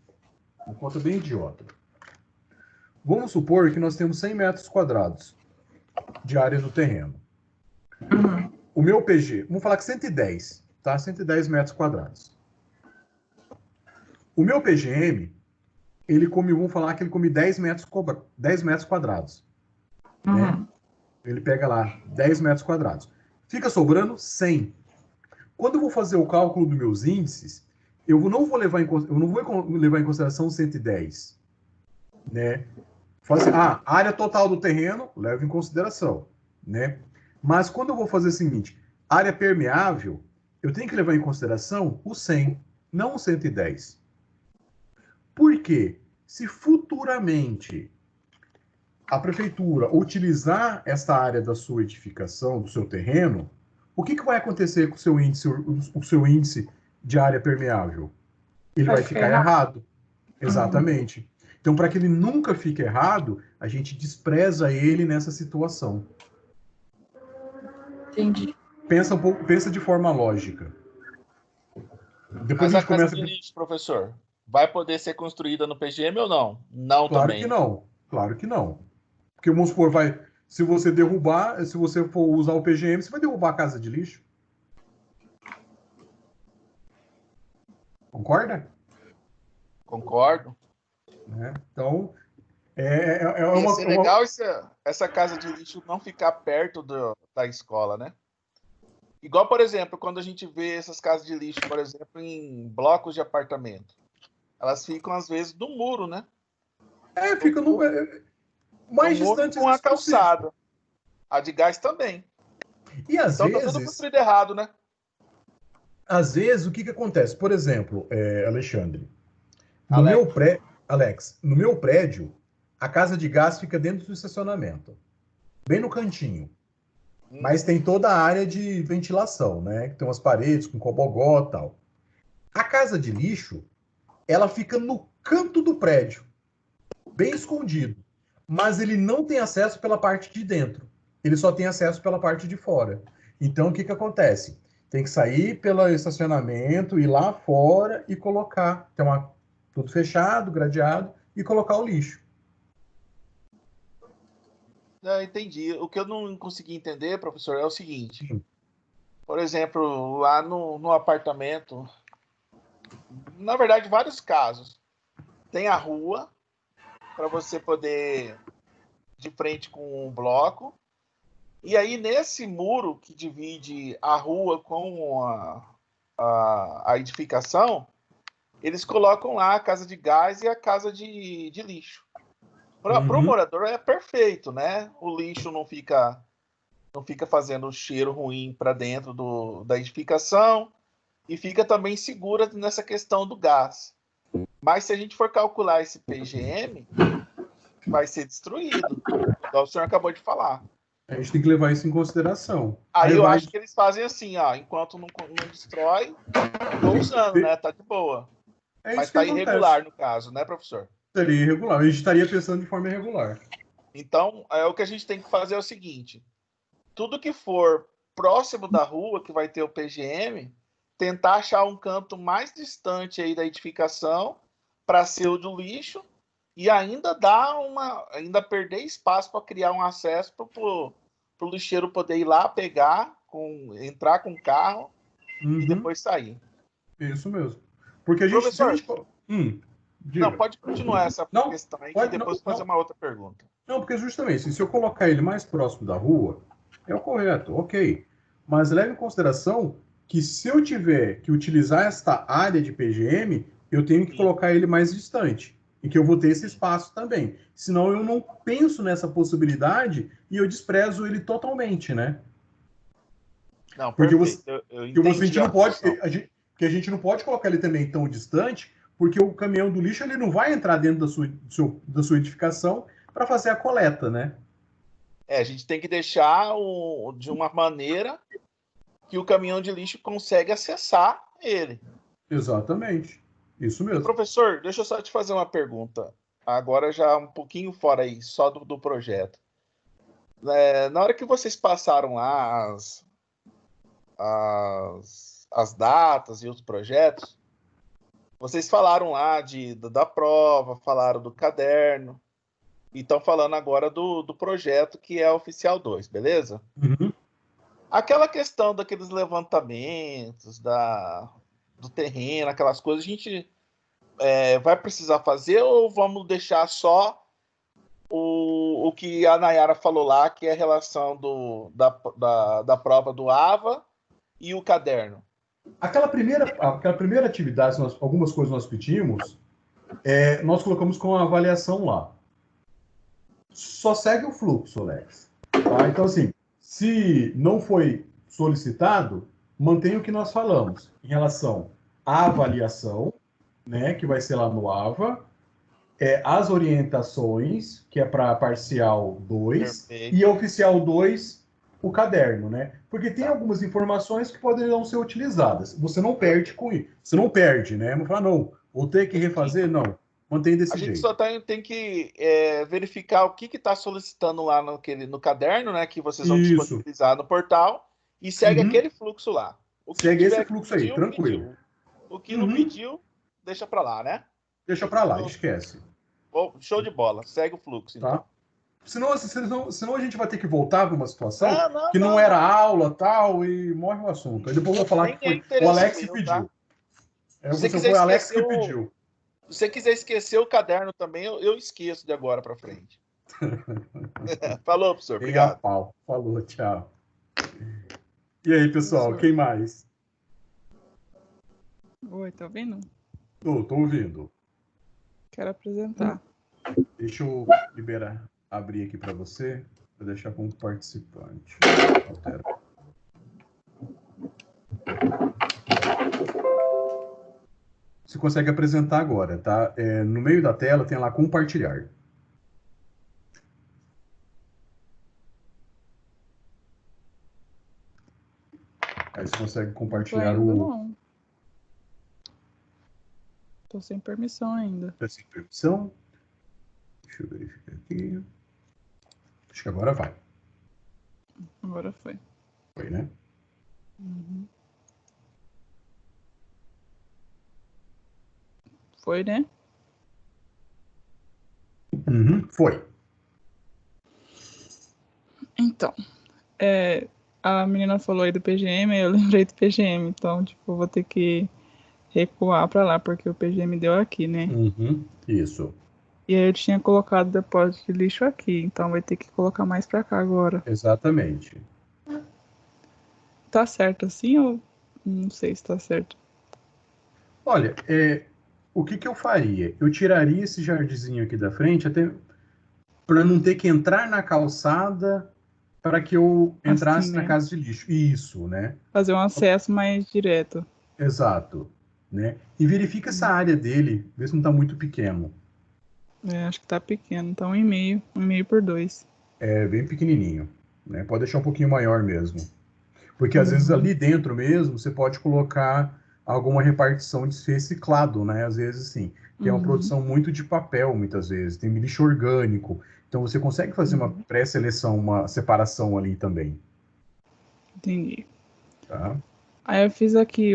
Speaker 2: Uma conta bem idiota. Vamos supor que nós temos 100 metros quadrados de área do terreno. O meu PG, vamos falar que 110, tá? 110 metros quadrados. O meu PGM, vamos falar que ele come 10 metros quadrados. Né? Ele pega lá 10 metros quadrados. Fica sobrando 100. Quando eu vou fazer o cálculo dos meus índices, eu não vou levar em consideração 110. Né? Fala assim, a área total do terreno, levo em consideração. Né? Mas quando eu vou fazer o seguinte, área permeável, eu tenho que levar em consideração o 100, não o 110. Por quê? Se futuramente a prefeitura utilizar essa área da sua edificação, do seu terreno, o que vai acontecer com o seu índice de área permeável? Ele vai ficar errado. Exatamente. Então, para que ele nunca fique errado, a gente despreza ele nessa situação.
Speaker 7: Entendi.
Speaker 2: Pensa de forma lógica.
Speaker 1: Depois a gente começa de lixo, professor, vai poder ser construída no PGM ou não? Não,
Speaker 2: claro
Speaker 1: também.
Speaker 2: Que não. Claro que não. Porque, vamos supor, se você for usar o PGM, você vai derrubar a casa de lixo. Concorda?
Speaker 1: Concordo.
Speaker 2: Né? Então,
Speaker 1: ia ser legal essa casa de lixo não ficar perto da escola, né? Igual, por exemplo, quando a gente vê essas casas de lixo, por exemplo, em blocos de apartamento. Elas ficam, às vezes, no muro, né?
Speaker 2: Fica no mais distante
Speaker 1: com a calçada. A de gás também.
Speaker 2: E às vezes...
Speaker 1: tá tudo construído errado, né?
Speaker 2: Às vezes, o que acontece? Por exemplo, Alexandre, Alex, no meu prédio, a casa de gás fica dentro do estacionamento. Bem no cantinho. Mas tem toda a área de ventilação, né? Tem umas paredes com cobogó e tal. A casa de lixo, ela fica no canto do prédio. Bem escondido. Mas ele não tem acesso pela parte de dentro. Ele só tem acesso pela parte de fora. Então, o que acontece? Tem que sair pelo estacionamento, ir lá fora e colocar. Tem tudo fechado, gradeado, e colocar o lixo.
Speaker 1: Entendi. O que eu não consegui entender, professor, é o seguinte. Por exemplo, lá no apartamento, na verdade, vários casos. Tem a rua, para você poder de frente com um bloco. E aí, nesse muro que divide a rua com a edificação, eles colocam lá a casa de gás e a casa de lixo. Para o morador é perfeito, né? O lixo não fica fazendo cheiro ruim para dentro da edificação e fica também segura nessa questão do gás. Mas se a gente for calcular esse PGM, vai ser destruído, igual o senhor acabou de falar.
Speaker 2: A gente tem que levar isso em consideração.
Speaker 1: Aí eu acho que eles fazem assim, ó, enquanto não destrói, tô usando, né? Tá de boa. Mas tá irregular no caso, né, professor?
Speaker 2: Seria irregular. A gente estaria pensando de forma irregular.
Speaker 1: Então, o que a gente tem que fazer é o seguinte: tudo que for próximo da rua, que vai ter o PGM, tentar achar um canto mais distante aí da edificação para ser o do lixo e ainda ainda perder espaço para criar um acesso para o lixeiro poder ir lá pegar, entrar com o carro e depois sair.
Speaker 2: Isso mesmo. Porque a gente...
Speaker 1: Professor, não, pode continuar essa questão aí, que depois fazer uma outra pergunta.
Speaker 2: Não, porque justamente, se eu colocar ele mais próximo da rua, é o correto, ok. Mas leve em consideração que se eu tiver que utilizar esta área de PGM, eu tenho que colocar ele mais distante. E que eu vou ter esse espaço também. Senão eu não penso nessa possibilidade e eu desprezo ele totalmente, né?
Speaker 1: Não,
Speaker 2: porque
Speaker 1: a
Speaker 2: gente não pode colocar ele também tão distante, porque o caminhão do lixo ele não vai entrar dentro da sua edificação para fazer a coleta, né?
Speaker 1: A gente tem que deixar de uma maneira que o caminhão de lixo consegue acessar ele.
Speaker 2: Exatamente. Isso mesmo.
Speaker 1: Professor, deixa eu só te fazer uma pergunta. Agora já um pouquinho fora aí, só do projeto. Na hora que vocês passaram lá as datas e os projetos, vocês falaram lá da prova, falaram do caderno, e estão falando agora do projeto que é Oficial 2, beleza? Aquela questão daqueles levantamentos, do terreno, aquelas coisas, a gente vai precisar fazer ou vamos deixar só o que a Nayara falou lá, que é a relação da prova do AVA e o caderno?
Speaker 2: Aquela primeira atividade, algumas coisas nós pedimos, nós colocamos com a avaliação lá. Só segue o fluxo, Alex. Tá? Então, assim, se não foi solicitado, mantenha o que nós falamos em relação à avaliação, né, que vai ser lá no AVA, as orientações, que é para parcial 2, perfeito, e a oficial 2, o caderno, né? Porque tem algumas informações que poderiam ser utilizadas. Você não perde com isso. Você não perde, né? Não fala, não, vou ter que refazer, não. Mantém desse jeito.
Speaker 1: A gente só tem que verificar o que está solicitando lá no caderno, né? Que vocês vão disponibilizar no portal, e segue aquele fluxo lá.
Speaker 2: Segue esse fluxo aí, tranquilo.
Speaker 1: Pediu. O que não pediu, deixa para lá, né?
Speaker 2: Deixa para lá, esquece.
Speaker 1: Show de bola, segue o fluxo, então.
Speaker 2: Tá? Senão a gente vai ter que voltar para uma situação que não era aula, tal, e morre o assunto. Aí depois eu vou falar que foi o Alex que pediu. Tá? Foi o Alex que pediu.
Speaker 1: Se você quiser esquecer o caderno também, eu esqueço de agora para frente. Falou, professor. Obrigado.
Speaker 2: Falou, tchau. E aí, pessoal, quem mais?
Speaker 8: Oi, tá ouvindo?
Speaker 2: Tô ouvindo.
Speaker 8: Quero apresentar.
Speaker 2: Deixa eu abrir aqui para você, para deixar como participante. Altera. Você consegue apresentar agora, tá? No meio da tela tem lá compartilhar. Aí você consegue compartilhar
Speaker 8: Não. Tô sem permissão ainda.
Speaker 2: Tá sem permissão? Deixa eu verificar aqui. Acho que agora vai.
Speaker 8: Agora foi.
Speaker 2: Foi, né?
Speaker 8: Foi, né?
Speaker 2: Foi.
Speaker 8: Então, a menina falou aí do PGM, eu lembrei do PGM, então, tipo, eu vou ter que recuar para lá, porque o PGM deu aqui, né?
Speaker 2: Isso.
Speaker 8: E aí eu tinha colocado o depósito de lixo aqui, então vai ter que colocar mais para cá agora.
Speaker 2: Exatamente.
Speaker 8: Tá certo assim ou não sei se tá certo?
Speaker 2: Olha, o que eu faria? Eu tiraria esse jardinzinho aqui da frente, até para não ter que entrar na calçada para que eu entrasse
Speaker 8: Assim,
Speaker 2: na
Speaker 8: né?
Speaker 2: casa de lixo. Isso, né?
Speaker 8: Fazer um acesso mais direto.
Speaker 2: Exato. Né? E verifica essa área dele, vê se não está muito pequeno.
Speaker 8: Acho que tá pequeno, então 1,5 por 2.
Speaker 2: É bem pequenininho. Né? Pode deixar um pouquinho maior mesmo. Porque às vezes ali dentro mesmo você pode colocar alguma repartição de reciclado, né? Às vezes sim. Tem uma produção muito de papel, muitas vezes. Tem lixo orgânico. Então você consegue fazer uma pré-seleção, uma separação ali também.
Speaker 8: Entendi.
Speaker 2: Tá?
Speaker 8: Aí eu fiz aqui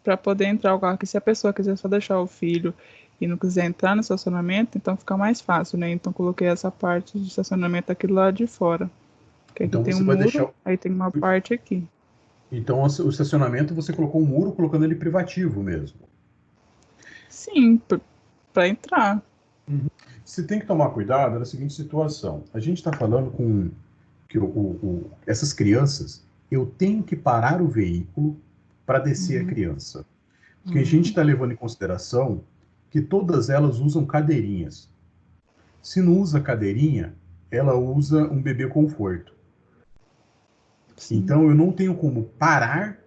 Speaker 8: para poder entrar o carro aqui, se a pessoa quiser só deixar o filho e não quiser entrar no estacionamento, então fica mais fácil, né? Então coloquei essa parte de estacionamento aqui do lado de fora. Porque aqui
Speaker 2: Então
Speaker 8: tem
Speaker 2: você
Speaker 8: um
Speaker 2: vai
Speaker 8: muro,
Speaker 2: deixar...
Speaker 8: aí tem uma parte aqui.
Speaker 2: Então o estacionamento você colocou um muro colocando ele privativo mesmo.
Speaker 8: Sim, para entrar.
Speaker 2: Você tem que tomar cuidado na seguinte situação. A gente está falando com que essas crianças, eu tenho que parar o veículo para descer a criança. Porque a gente está levando em consideração que todas elas usam cadeirinhas. Se não usa cadeirinha, ela usa um bebê conforto. Sim. Então eu não tenho como parar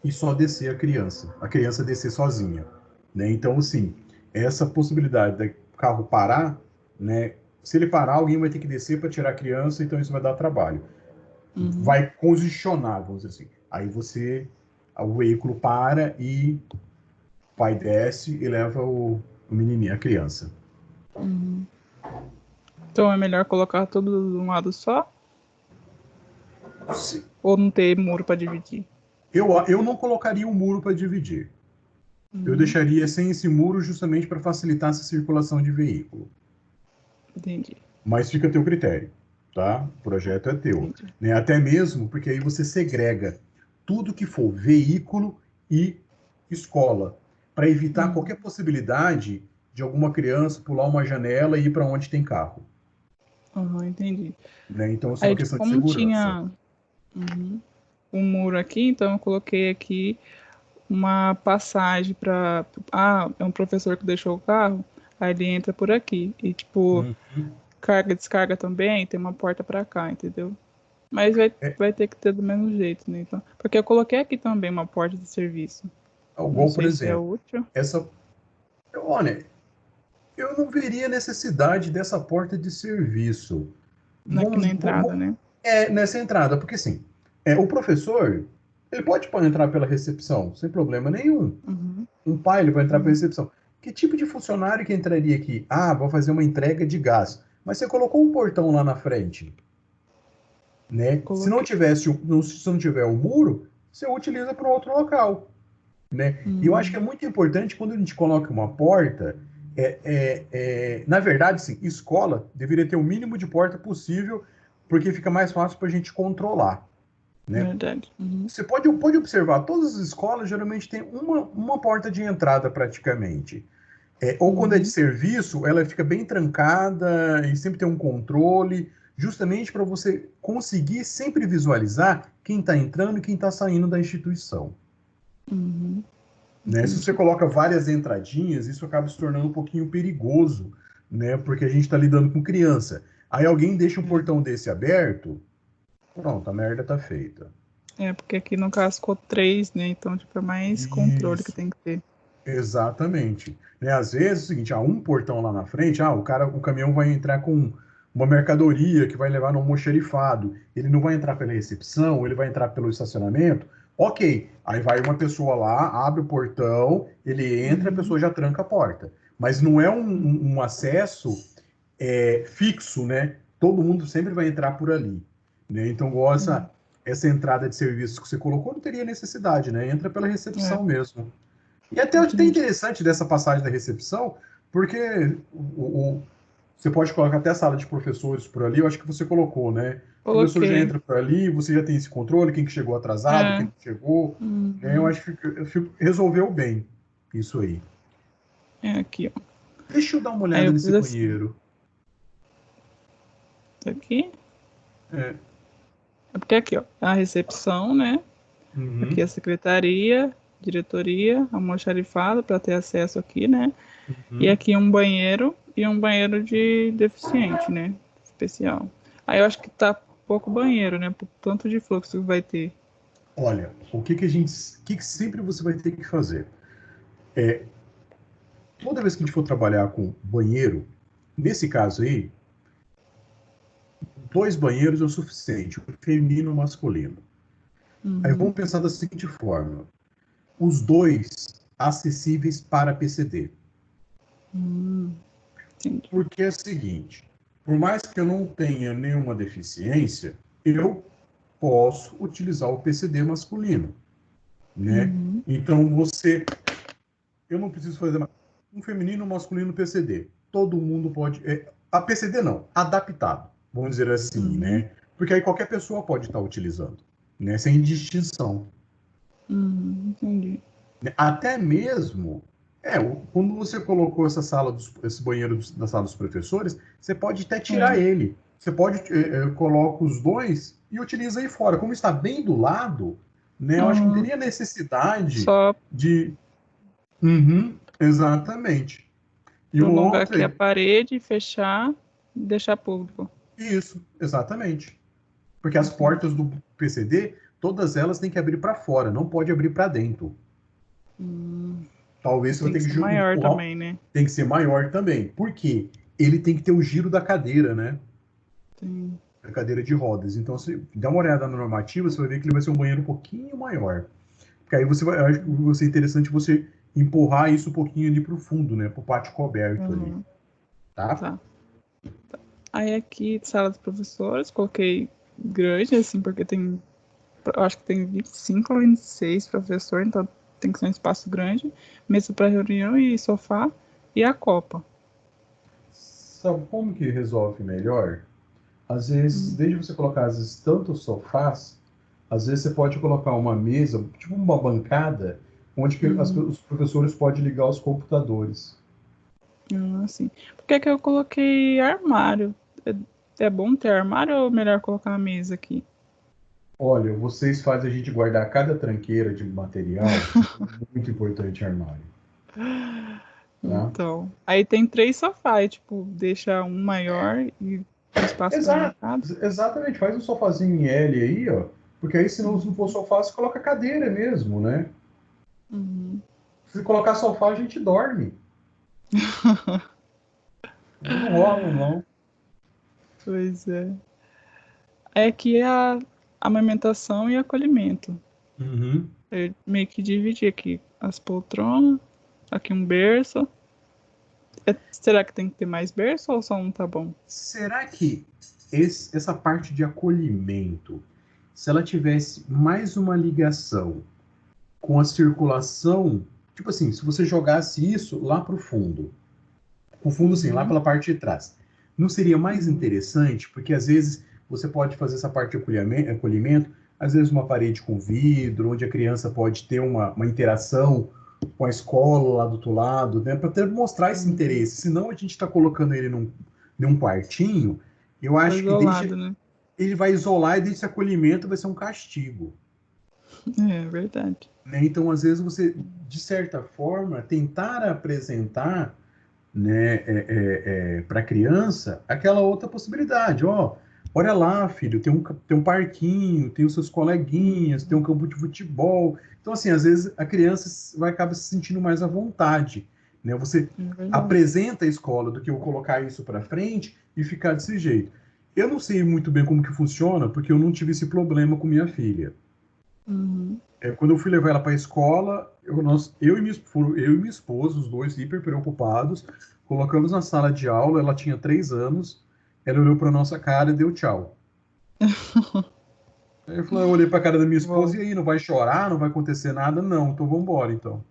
Speaker 2: e só descer a criança descer sozinha. Né? Então, assim, essa possibilidade do carro parar, né? Se ele parar, alguém vai ter que descer para tirar a criança, então isso vai dar trabalho. Vai congestionar, vamos dizer assim. Aí o veículo para e o pai desce e leva o menininho, a criança.
Speaker 8: Então é melhor colocar tudo de um lado só?
Speaker 2: Sim.
Speaker 8: Ou não ter muro para dividir?
Speaker 2: Eu não colocaria um muro para dividir. Eu deixaria sem esse muro justamente para facilitar essa circulação de veículo.
Speaker 8: Entendi.
Speaker 2: Mas fica a teu critério, tá? O projeto é teu. Né? Até mesmo porque aí você segrega tudo que for veículo e escola, para evitar qualquer possibilidade de alguma criança pular uma janela e ir para onde tem carro.
Speaker 8: Entendi.
Speaker 2: Né? Então, isso é uma questão de
Speaker 8: como
Speaker 2: segurança.
Speaker 8: Tinha um muro aqui, então eu coloquei aqui uma passagem para... é um professor que deixou o carro, aí ele entra por aqui. E, tipo, carga e descarga também, tem uma porta para cá, entendeu? Mas vai ter que ter do mesmo jeito, né? Então, porque eu coloquei aqui também uma porta de serviço.
Speaker 2: Igual, por exemplo,
Speaker 8: se é útil.
Speaker 2: Olha, eu não veria necessidade dessa porta de serviço.
Speaker 8: Aqui na entrada, né?
Speaker 2: Nessa entrada, porque assim, o professor, ele pode entrar pela recepção, sem problema nenhum. Um pai, ele vai entrar pela recepção. Que tipo de funcionário que entraria aqui? Vou fazer uma entrega de gás. Mas você colocou um portão lá na frente. Né? Se não tiver o muro, você utiliza para um outro local. Né? E eu acho que é muito importante quando a gente coloca uma porta, na verdade, sim, escola deveria ter o mínimo de porta possível, porque fica mais fácil para a gente controlar. Né?
Speaker 8: Verdade.
Speaker 2: Você pode observar, todas as escolas geralmente têm uma porta de entrada praticamente. Ou quando é de serviço, ela fica bem trancada e sempre tem um controle, justamente para você conseguir sempre visualizar quem está entrando e quem está saindo da instituição. Né? Se você coloca várias entradinhas, isso acaba se tornando um pouquinho perigoso, né? Porque a gente está lidando com criança. Aí alguém deixa um portão desse aberto, pronto, a merda tá feita.
Speaker 8: Porque aqui no caso ficou 3, né? Então, tipo, é mais controle que tem que ter.
Speaker 2: Exatamente. Né? Às vezes é o seguinte, um portão lá na frente, o caminhão vai entrar com uma mercadoria que vai levar no almoxarifado. Ele não vai entrar pela recepção, ele vai entrar pelo estacionamento. Ok, aí vai uma pessoa lá, abre o portão, ele entra, a pessoa já tranca a porta. Mas não é um acesso fixo, né? Todo mundo sempre vai entrar por ali. Né? Então, essa entrada de serviço que você colocou não teria necessidade, né? Entra pela recepção mesmo. E até interessante dessa passagem da recepção, porque você pode colocar até a sala de professores por ali, eu acho que você colocou, né? O professor já entra por ali, você já tem esse controle, quem que chegou atrasado, quem que chegou. Né? Eu acho que resolveu bem isso aí.
Speaker 8: Aqui, ó.
Speaker 2: Deixa eu dar uma olhada nesse banheiro.
Speaker 8: Aqui? É porque aqui, ó, a recepção, né? Aqui a secretaria, diretoria, almoxarifado para ter acesso aqui, né? E aqui um banheiro e um banheiro de deficiente, né? Especial. Aí eu acho que tá pouco banheiro, né? Por tanto de fluxo que vai ter.
Speaker 2: Olha, o que sempre você vai ter que fazer? Toda vez que a gente for trabalhar com banheiro, nesse caso aí, 2 banheiros é o suficiente, o feminino e o masculino. Aí vamos pensar da seguinte forma: os 2 acessíveis para PCD. Porque é o seguinte, por mais que eu não tenha nenhuma deficiência, eu posso utilizar o PCD masculino, né? Então eu não preciso fazer um feminino, um masculino PCD. Todo mundo pode, a PCD não, adaptado, vamos dizer assim, né? Porque aí qualquer pessoa pode estar utilizando, né? Sem distinção.
Speaker 8: Entendi.
Speaker 2: Até mesmo, quando você colocou esse banheiro da sala dos professores, você pode até tirar ele. Você pode coloca os 2 e utiliza aí fora. Como está bem do lado, né? Eu acho que não teria necessidade de... exatamente.
Speaker 8: E prolongar aqui a parede, fechar e deixar público.
Speaker 2: Isso, exatamente. Porque as portas do PCD, todas elas têm que abrir para fora, não pode abrir para dentro. Talvez você vai ter que
Speaker 8: ser maior também, né?
Speaker 2: Tem que ser maior também. Por quê? Ele tem que ter o giro da cadeira, né?
Speaker 8: Sim.
Speaker 2: A cadeira de rodas. Então, se dá uma olhada na normativa, você vai ver que ele vai ser um banheiro um pouquinho maior. Porque aí eu acho que vai ser interessante você empurrar isso um pouquinho ali para o fundo, né? Para o pátio coberto ali. Tá?
Speaker 8: Aí aqui, sala dos professores, coloquei grande, assim, porque eu acho que tem 25 ou 26 professores, então tem que ser um espaço grande, mesa para reunião e sofá, e a copa.
Speaker 2: Sabe como que resolve melhor? Às vezes, desde você colocar tantos sofás, às vezes você pode colocar uma mesa, tipo uma bancada, onde os professores podem ligar os computadores.
Speaker 8: Sim. Por que eu coloquei armário? É bom ter armário ou melhor colocar a mesa aqui?
Speaker 2: Olha, vocês fazem a gente guardar cada tranqueira de material. Muito importante armário.
Speaker 8: Tá? Então, aí tem 3 sofás, tipo, deixa um maior e espaço marcado.
Speaker 2: Exatamente, faz um sofazinho em L aí, ó. Porque aí, se não for sofá, você coloca cadeira mesmo, né? Se colocar sofá, a gente dorme. Não rola, não.
Speaker 8: Pois é. É que a amamentação e acolhimento. Eu meio que dividi aqui as poltronas, aqui um berço. Será que tem que ter mais berço ou só um tá bom?
Speaker 2: Será que essa parte de acolhimento, se ela tivesse mais uma ligação com a circulação, tipo assim, se você jogasse isso lá para o fundo, assim, lá pela parte de trás, não seria mais interessante? Porque às vezes você pode fazer essa parte de acolhimento, às vezes uma parede com vidro, onde a criança pode ter uma interação com a escola lá do outro lado, né, para mostrar esse interesse. Senão a gente está colocando ele num quartinho, eu acho
Speaker 8: isolado, né?
Speaker 2: Ele vai isolar e esse acolhimento vai ser um castigo.
Speaker 8: É verdade.
Speaker 2: Né? Então, às vezes, você, de certa forma, tentar apresentar, né, para a criança aquela outra possibilidade. Olha lá, filho, tem um parquinho, tem os seus coleguinhas, tem um campo de futebol. Então, assim, às vezes a criança acaba se sentindo mais à vontade. Né? Você apresenta a escola do que eu colocar isso para frente e ficar desse jeito. Eu não sei muito bem como que funciona, porque eu não tive esse problema com minha filha. Quando eu fui levar ela para a escola, eu e minha esposa, os dois hiper preocupados, colocamos na sala de aula, ela tinha 3 anos, ela olhou para nossa cara e deu tchau. Eu olhei para a cara da minha esposa e aí, não vai chorar, não vai acontecer nada? Não, então vamos embora, então.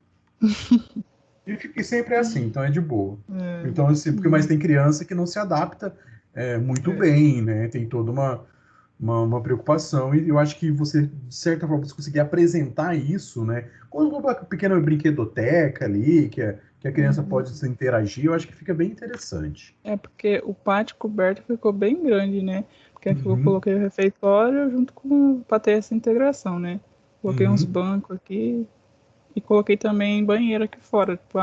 Speaker 2: E sempre é assim, então é de boa. Então, assim, mas tem criança que não se adapta muito bem, né? Tem toda uma preocupação, e eu acho que você, de certa forma, você conseguir apresentar isso, né? Com uma pequena brinquedoteca ali, que a criança pode se interagir, eu acho que fica bem interessante.
Speaker 8: Porque o pátio coberto ficou bem grande, né? Porque aqui eu coloquei o refeitório junto para ter essa integração, né? Coloquei uns bancos aqui e coloquei também banheiro aqui fora. Tipo,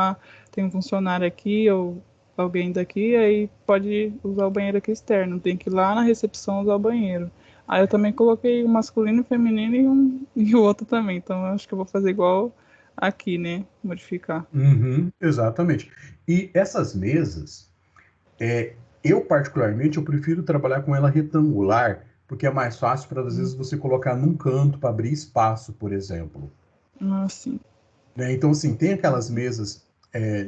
Speaker 8: tem um funcionário aqui ou alguém daqui, aí pode usar o banheiro aqui externo. Tem que ir lá na recepção usar o banheiro. Aí eu também coloquei o masculino e o feminino e o outro também. Então eu acho que eu vou fazer igual aqui, né? Modificar.
Speaker 2: Exatamente. E essas mesas, eu particularmente, eu prefiro trabalhar com ela retangular, porque é mais fácil para, às vezes, você colocar num canto para abrir espaço, por exemplo.
Speaker 8: Sim.
Speaker 2: Né? Então, assim, tem aquelas mesas,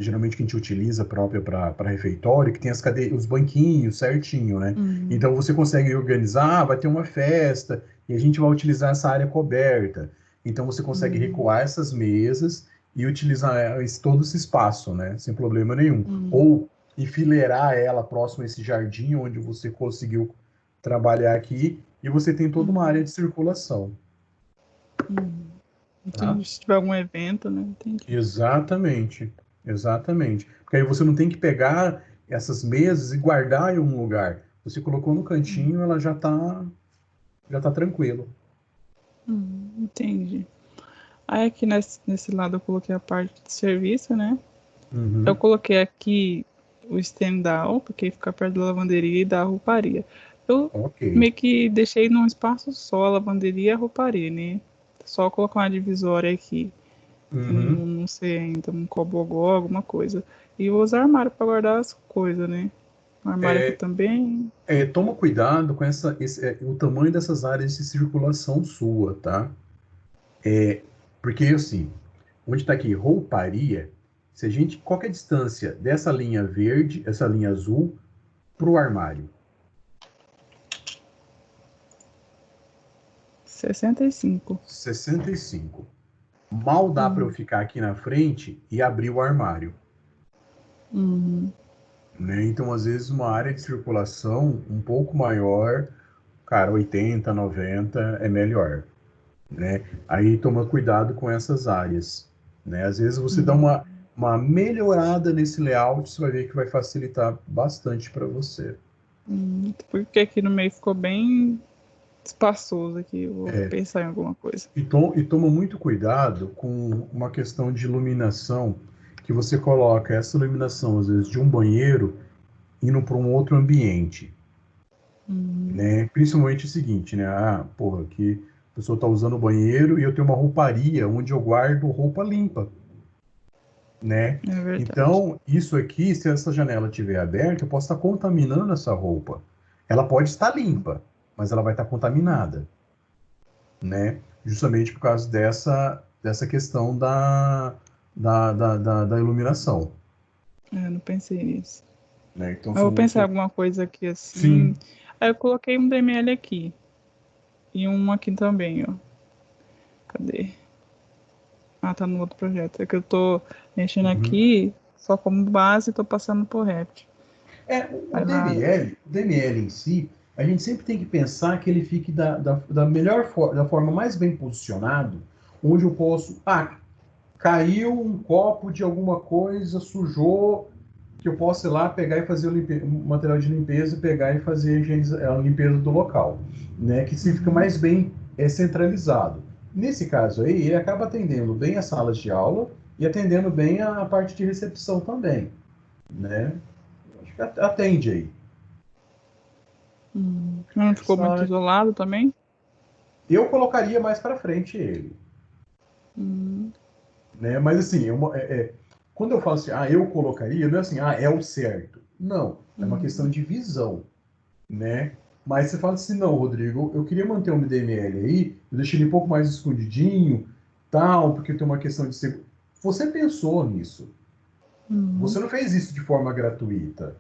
Speaker 2: geralmente que a gente utiliza própria para refeitório, que tem os banquinhos certinho, né? Então, você consegue organizar, vai ter uma festa, e a gente vai utilizar essa área coberta. Então, você consegue recuar essas mesas e utilizar todo esse espaço, né? Sem problema nenhum. Ou enfileirar ela próximo a esse jardim onde você conseguiu trabalhar aqui, e você tem toda uma área de circulação.
Speaker 8: Entendi. Se tiver algum evento, né? Entendi.
Speaker 2: Exatamente. Porque aí você não tem que pegar essas mesas e guardar em um lugar. Você colocou no cantinho, ela já tá tranquilo.
Speaker 8: Entendi. Aí aqui nesse lado eu coloquei a parte de serviço, né? Eu coloquei aqui o stand down, porque fica perto da lavanderia e da rouparia. Eu meio que deixei num espaço só a lavanderia e a rouparia, né? Só colocar uma divisória aqui. Não sei ainda, um cobogó, alguma coisa. E vou usar armário para guardar as coisas, né? O armário aqui também.
Speaker 2: Toma cuidado com o tamanho dessas áreas de circulação sua, tá? Porque, assim, onde está aqui rouparia, qual que é a distância dessa linha verde, essa linha azul, para o armário?
Speaker 8: 65.
Speaker 2: 65. Mal dá para eu ficar aqui na frente e abrir o armário. Né? Então, às vezes, uma área de circulação um pouco maior, cara, 80, 90 é melhor. Né? Aí toma cuidado com essas áreas. Né? Às vezes você dá uma melhorada nesse layout, você vai ver que vai facilitar bastante para você.
Speaker 8: Porque aqui no meio ficou bem espaçoso aqui, eu vou pensar em alguma coisa.
Speaker 2: E toma muito cuidado com uma questão de iluminação, que você coloca essa iluminação, às vezes, de um banheiro indo para um outro ambiente. Né? Principalmente o seguinte, né? Aqui a pessoa está usando o banheiro e eu tenho uma rouparia onde eu guardo roupa limpa. Né? Então, isso aqui, se essa janela estiver aberta, eu posso estar contaminando essa roupa. Ela pode estar limpa, mas ela vai estar contaminada, né? Justamente por causa dessa questão da iluminação.
Speaker 8: Eu não pensei nisso.
Speaker 2: Né? Então,
Speaker 8: eu vou pensar alguma coisa aqui assim.
Speaker 2: Sim.
Speaker 8: Aí eu coloquei um DML aqui. E um aqui também, ó. Cadê? Tá no outro projeto. É que eu tô mexendo aqui só como base e tô passando por Revit.
Speaker 2: O DML em si, a gente sempre tem que pensar que ele fique da melhor forma, da forma mais bem posicionado, onde eu posso... caiu um copo de alguma coisa, sujou, que eu posso ir lá, pegar e fazer o material de limpeza, pegar e fazer a limpeza do local, né? Que se fica mais bem centralizado. Nesse caso aí, ele acaba atendendo bem as salas de aula e atendendo bem a parte de recepção também, né? Acho que atende aí.
Speaker 8: Não ficou muito isolado também?
Speaker 2: Eu colocaria mais para frente ele. Né? Mas assim, quando eu falo assim, eu colocaria, não é assim, é o certo. Não, é uma questão de visão, né? Mas você fala assim, não, Rodrigo, eu queria manter um DML aí, eu deixei ele um pouco mais escondidinho, tal, porque tem uma questão de segurança. Você pensou nisso. Você não fez isso de forma gratuita,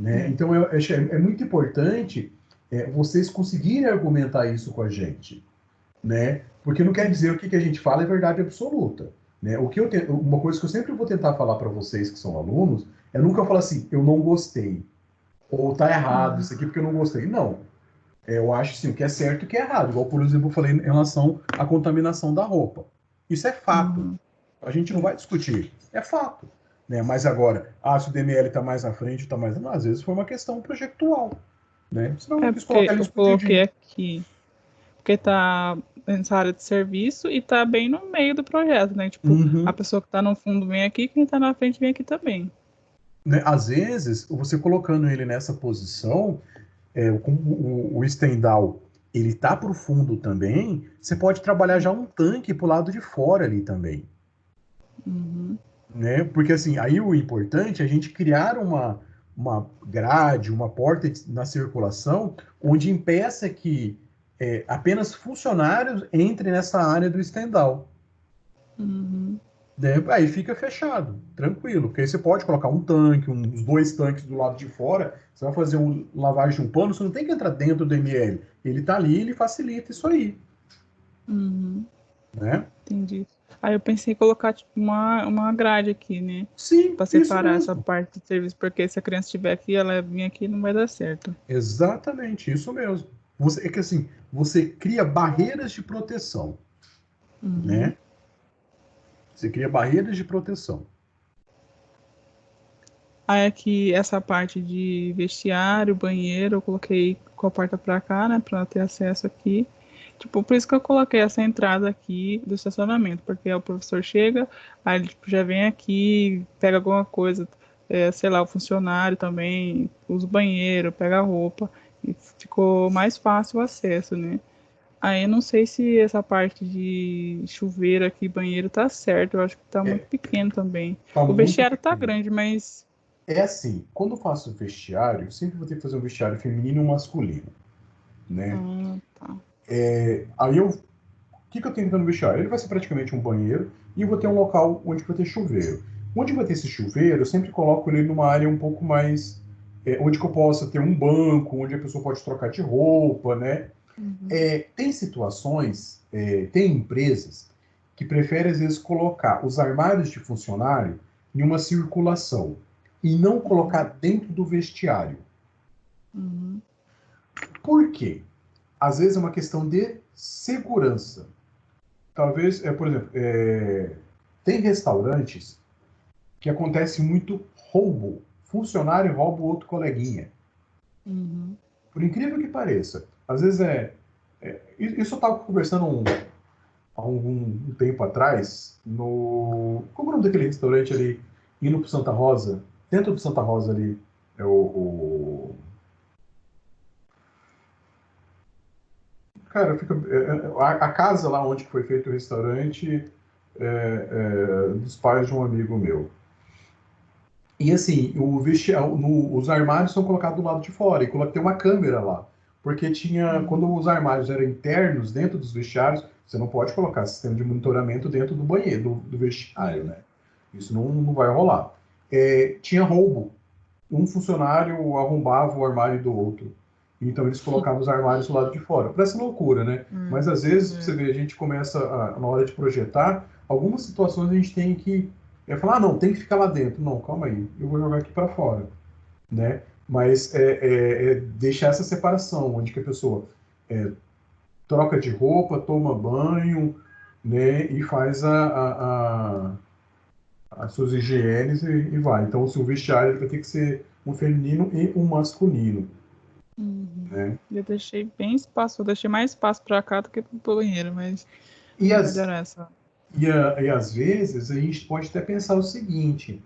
Speaker 2: né? Então, é muito importante vocês conseguirem argumentar isso com a gente, né? Porque não quer dizer o que a gente fala é verdade absoluta. Né? Uma coisa que eu sempre vou tentar falar para vocês que são alunos é nunca falar assim, eu não gostei, ou tá errado isso aqui porque eu não gostei. Não. Eu acho assim, o que é certo e o que é errado. Igual, por exemplo, eu falei em relação à contaminação da roupa. Isso é fato. A gente não vai discutir. É fato. Né? Mas agora, se o DML está mais à frente, está mais... Não, às vezes foi uma questão projetual. Né? Senão,
Speaker 8: porque eu coloquei aqui, porque está nessa área de serviço e está bem no meio do projeto, né? Tipo, a pessoa que está no fundo vem aqui, quem está na frente vem aqui também.
Speaker 2: Né? Às vezes, você colocando ele nessa posição, o Stendhal, ele tá para o fundo também, você pode trabalhar já um tanque para o lado de fora ali também. Né? Porque assim, aí o importante é a gente criar uma grade, uma porta na circulação, onde impeça que apenas funcionários entrem nessa área do Stendhal. Né? Aí fica fechado, tranquilo, porque aí você pode colocar um tanque, uns 2 tanques do lado de fora, você vai fazer uma lavagem de um pano, você não tem que entrar dentro do ML, ele tá ali, ele facilita isso aí. Né?
Speaker 8: Entendi. Aí eu pensei em colocar tipo, uma grade aqui, né?
Speaker 2: Sim,
Speaker 8: para separar essa parte de serviço, porque se a criança estiver aqui, ela vir aqui, não vai dar certo.
Speaker 2: Exatamente, isso mesmo. É que assim, você cria barreiras de proteção, né? Você cria barreiras de proteção.
Speaker 8: Aí aqui, essa parte de vestiário, banheiro, eu coloquei com a porta para cá, né? Para ter acesso aqui. Tipo, por isso que eu coloquei essa entrada aqui do estacionamento, porque o professor chega, aí ele tipo, já vem aqui, pega alguma coisa, sei lá, o funcionário também, usa o banheiro, pega a roupa, e ficou mais fácil o acesso, né? Aí eu não sei se essa parte de chuveiro aqui, banheiro, tá certo, eu acho que tá muito pequeno também. O vestiário tá grande, mas...
Speaker 2: É assim, quando eu faço vestiário, eu sempre vou ter que fazer um vestiário feminino e um masculino, né?
Speaker 8: Tá.
Speaker 2: Aí o que eu tenho que ter no vestiário? Ele vai ser praticamente um banheiro e eu vou ter um local onde vai ter chuveiro. Onde vai ter esse chuveiro, eu sempre coloco ele numa área um pouco mais... onde que eu possa ter um banco, onde a pessoa pode trocar de roupa, né? Tem situações, tem empresas que preferem, às vezes, colocar os armários de funcionário em uma circulação e não colocar dentro do vestiário. Por quê? Às vezes é uma questão de segurança. Talvez, por exemplo, tem restaurantes que acontece muito roubo. Funcionário rouba o outro coleguinha. Por incrível que pareça. Às vezes isso eu estava conversando há um tempo atrás, qual é o nome daquele restaurante ali, indo para Santa Rosa? Dentro do Santa Rosa ali, Cara, a casa lá onde foi feito o restaurante dos pais de um amigo meu. E assim, os armários são colocados do lado de fora, e tem uma câmera lá. Porque quando os armários eram internos, dentro dos vestiários, você não pode colocar sistema de monitoramento dentro do banheiro, do vestiário, né? Isso não vai rolar. Tinha roubo. Um funcionário arrombava o armário do outro. Então eles colocavam os armários do lado de fora. Parece loucura, né? Mas às vezes, você vê, a gente começa, na hora de projetar, algumas situações a gente tem que falar, não, tem que ficar lá dentro. Não, calma aí, eu vou jogar aqui para fora, né? Mas deixar essa separação, onde que a pessoa troca de roupa, toma banho, né? E faz as suas higienes e vai. Então, o vestiário vai ter que ser um feminino e um masculino. Né?
Speaker 8: Eu deixei bem espaço, eu deixei mais espaço para cá do que para o banheiro, mas
Speaker 2: e às vezes a gente pode até pensar o seguinte,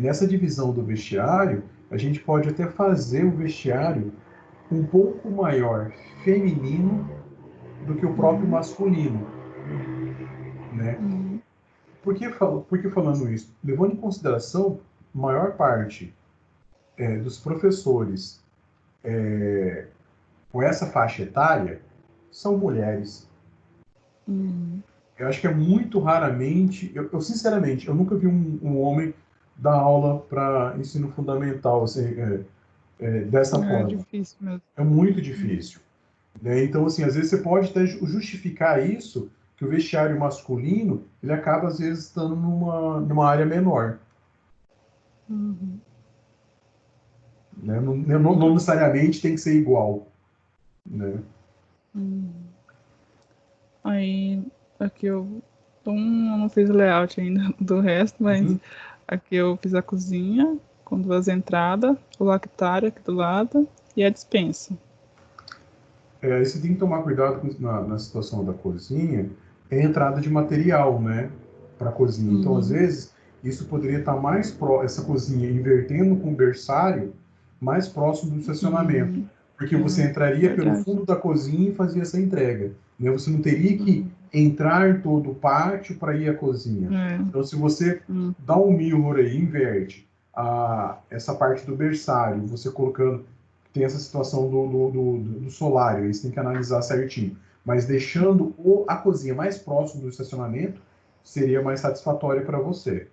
Speaker 2: nessa divisão do vestiário, a gente pode até fazer o vestiário um pouco maior feminino do que o próprio masculino, né? Por que falando isso? Levando em consideração, a maior parte dos professores com essa faixa etária são mulheres. Eu acho que é muito raramente... Eu sinceramente, eu nunca vi um homem dar aula para ensino fundamental assim, dessa forma.
Speaker 8: É difícil mesmo.
Speaker 2: É muito difícil. Né? Então, assim, às vezes você pode até justificar isso que o vestiário masculino, ele acaba, às vezes, estando numa área menor.
Speaker 8: Uhum.
Speaker 2: Né? Não necessariamente tem que ser igual. Né?
Speaker 8: Aí, aqui eu não fiz o layout ainda do resto, mas aqui eu fiz a cozinha com 2 entradas, o lactário aqui do lado e a despensa.
Speaker 2: Aí você tem que tomar cuidado na situação da cozinha, é a entrada de material, né, para a cozinha. Então, às vezes, isso poderia estar mais essa cozinha invertendo com o berçário mais próximo do estacionamento, porque você entraria pelo fundo da cozinha e fazia essa entrega. Né? Você não teria que entrar em todo o pátio para ir à cozinha. Então, se você dá um mirror aí, inverte essa parte do berçário, você colocando, tem essa situação do solário, aí você tem que analisar certinho, mas deixando a cozinha mais próximo do estacionamento, seria mais satisfatório para você.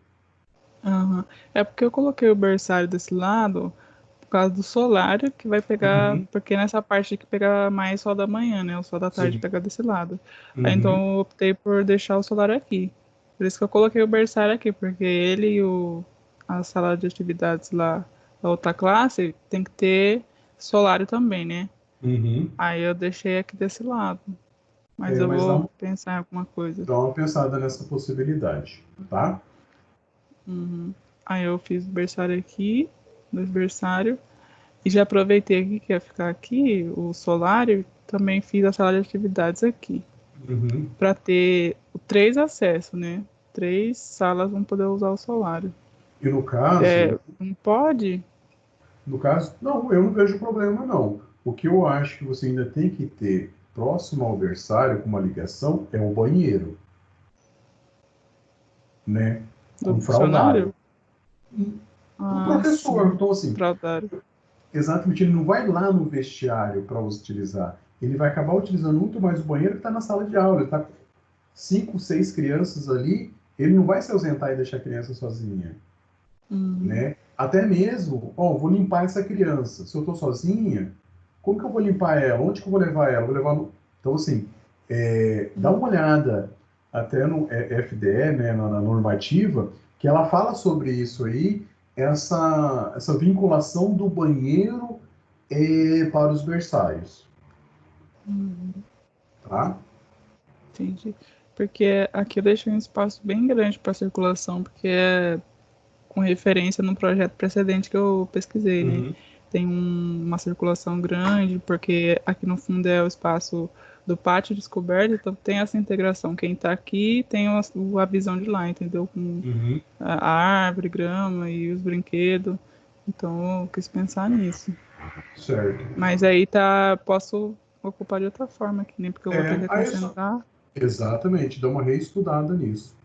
Speaker 8: É porque eu coloquei o berçário desse lado por causa do solário, que vai pegar, porque nessa parte aqui pega mais sol da manhã, né? O sol da tarde pega desse lado. Aí, então eu optei por deixar o solário aqui. Por isso que eu coloquei o berçário aqui, porque ele e a sala de atividades lá, da outra classe, tem que ter solário também, né? Aí eu deixei aqui desse lado. Mas eu vou pensar em alguma coisa.
Speaker 2: Dá uma pensada nessa possibilidade, tá?
Speaker 8: Aí eu fiz o berçário aqui, 2 berçários. E já aproveitei aqui que ia ficar aqui, o solário, também fiz a sala de atividades aqui. Para ter 3 acessos, né? 3 salas vão poder usar o solário.
Speaker 2: E no caso...
Speaker 8: não pode?
Speaker 2: No caso, não, eu não vejo problema, não. O que eu acho que você ainda tem que ter próximo ao berçário, com uma ligação, é o banheiro. Né?
Speaker 8: Do
Speaker 2: com fraldário.
Speaker 8: O
Speaker 2: professor, então assim...
Speaker 8: Fraldário.
Speaker 2: Exatamente, ele não vai lá no vestiário para utilizar. Ele vai acabar utilizando muito mais o banheiro que está na sala de aula. Ele está com 5, 6 crianças ali, ele não vai se ausentar e deixar a criança sozinha. Né? Até mesmo, vou limpar essa criança. Se eu estou sozinha, como que eu vou limpar ela? Onde que eu vou levar ela? Vou levar no... Então, assim, dá uma olhada até no FDE, né, na normativa, que ela fala sobre isso aí, essa vinculação do banheiro para os berçários. Tá?
Speaker 8: Entendi. Porque aqui eu deixei um espaço bem grande para circulação, porque é com referência no projeto precedente que eu pesquisei, né? Tem uma circulação grande, porque aqui no fundo é o espaço do pátio descoberto, então tem essa integração. Quem está aqui tem a visão de lá, entendeu? Com a árvore, grama e os brinquedos. Então eu quis pensar nisso.
Speaker 2: Certo.
Speaker 8: Mas aí posso ocupar de outra forma aqui, né? Porque eu vou ter que acrescentar.
Speaker 2: Exatamente, dá uma reestudada nisso.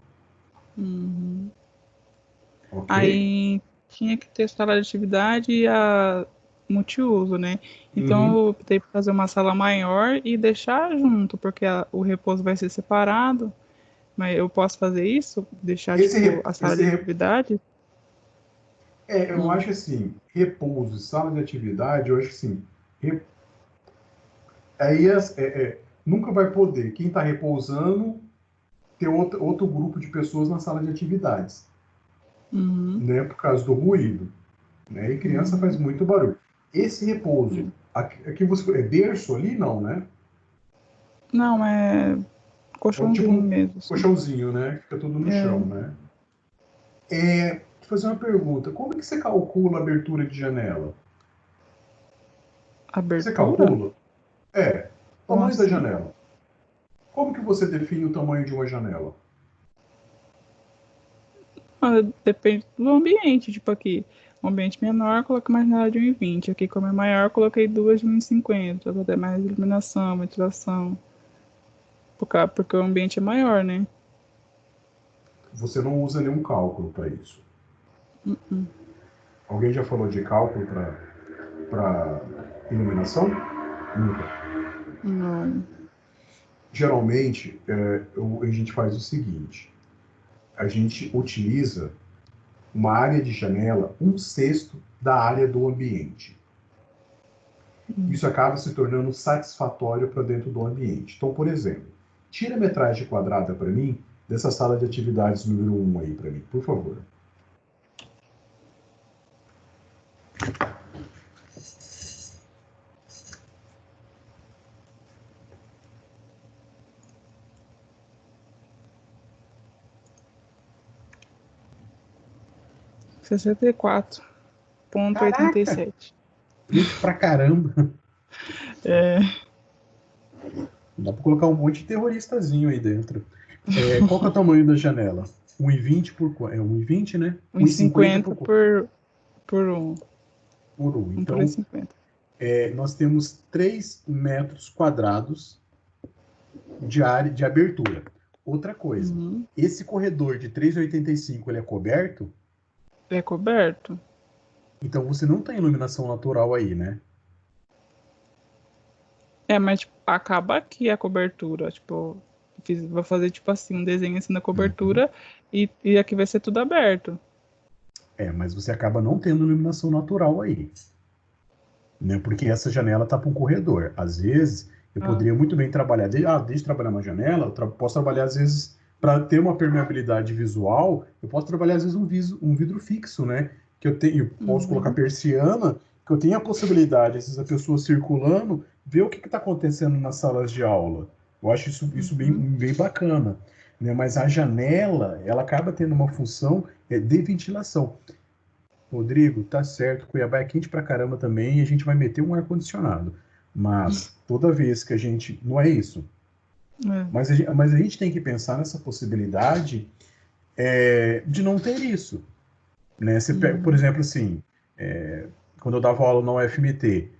Speaker 8: Okay. Aí tinha que ter sala de atividade e a multiuso, né? Então eu optei por fazer uma sala maior e deixar junto, porque o repouso vai ser separado. Mas eu posso fazer isso? Deixar a sala de atividade?
Speaker 2: Eu acho assim, repouso e sala de atividade, eu acho assim, aí nunca vai poder, quem está repousando, ter outro grupo de pessoas na sala de atividades. Né, por causa do ruído. Né, e criança faz muito barulho. Esse repouso, aqui você é berço ali? Não, né?
Speaker 8: Não, é colchãozinho tipo mesmo.
Speaker 2: Colchãozinho, né? Fica tudo no chão, né? Vou fazer uma pergunta. Como é que você calcula a abertura de janela?
Speaker 8: Abertura?
Speaker 2: Você calcula? Tamanho da janela. Como que você define o tamanho de uma janela?
Speaker 8: Depende do ambiente, tipo aqui. Um ambiente menor, coloquei uma janela de 1,20. Aqui, como é maior, coloquei 2 de 1,50, para ter mais iluminação, ventilação. Porque o ambiente é maior, né?
Speaker 2: Você não usa nenhum cálculo para isso? Alguém já falou de cálculo para iluminação? Nunca.
Speaker 8: Não.
Speaker 2: Geralmente, a gente faz o seguinte. A gente utiliza uma área de janela 1/6 da área do ambiente. Isso acaba se tornando satisfatório para dentro do ambiente. Então, por exemplo, Tira a metragem quadrada para mim dessa sala de atividades número 1 aí para mim, por favor.
Speaker 8: R$ 64,87.
Speaker 2: Preto pra caramba.
Speaker 8: É.
Speaker 2: Dá para colocar um monte de terroristazinho aí dentro. Qual que é o tamanho da janela? 1,20 por... É 1,20, né?
Speaker 8: 1,50 por 1.
Speaker 2: Por 1. Então,
Speaker 8: 1,50.
Speaker 2: Nós temos 3 metros quadrados de área de abertura. Outra coisa, esse corredor de 3,85, ele é coberto?
Speaker 8: É coberto.
Speaker 2: Então você não tem iluminação natural aí, né?
Speaker 8: Mas tipo, acaba aqui a cobertura. Tipo, vou fazer tipo assim, um desenho assim na cobertura e aqui vai ser tudo aberto.
Speaker 2: Mas você acaba não tendo iluminação natural aí. Né? Porque essa janela tá para um corredor. Às vezes, eu poderia muito bem trabalhar. Desde de trabalhar uma janela, eu posso trabalhar, às vezes, para ter uma permeabilidade visual, eu posso trabalhar, às vezes, um vidro fixo, né? Que eu posso colocar persiana, que eu tenho a possibilidade, às vezes, a pessoa circulando, ver o que está acontecendo nas salas de aula. Eu acho isso bem bacana. Né? Mas a janela, ela acaba tendo uma função de ventilação. Rodrigo, tá certo, Cuiabá é quente pra caramba também e a gente vai meter um ar-condicionado. Mas toda vez que a gente... Não é isso. Mas a gente tem que pensar nessa possibilidade de não ter isso. Né? Você pega, por exemplo, assim, quando eu dava aula na UFMT,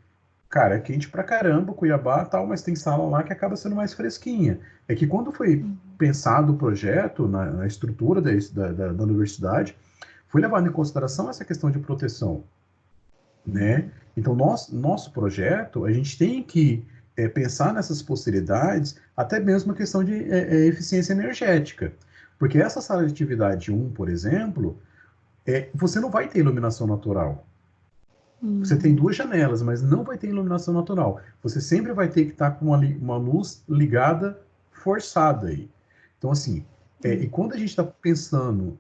Speaker 2: cara, é quente pra caramba, Cuiabá tal, mas tem sala lá que acaba sendo mais fresquinha. É que quando foi pensado o projeto, na estrutura da universidade, foi levado em consideração essa questão de proteção, né? Então, nosso projeto, a gente tem que pensar nessas possibilidades, até mesmo a questão de eficiência energética. Porque essa sala de atividade 1, por exemplo, você não vai ter iluminação natural. Você tem 2 janelas, mas não vai ter iluminação natural. Você sempre vai ter que estar com uma luz ligada, forçada aí. Então, assim, e quando a gente está pensando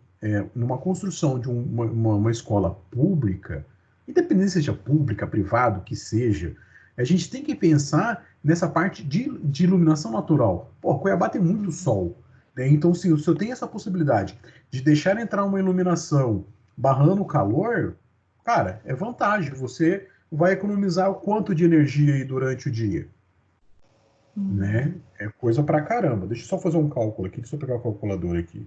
Speaker 2: numa construção de uma escola pública, independente seja pública, privada, que seja, a gente tem que pensar nessa parte de iluminação natural. Pô, Cuiabá tem muito sol, né? Então, se eu tenho essa possibilidade de deixar entrar uma iluminação barrando o calor, cara, é vantagem. Você vai economizar o quanto de energia aí durante o dia. Né? É coisa pra caramba. Deixa eu só fazer um cálculo aqui. Deixa eu pegar o calculador aqui.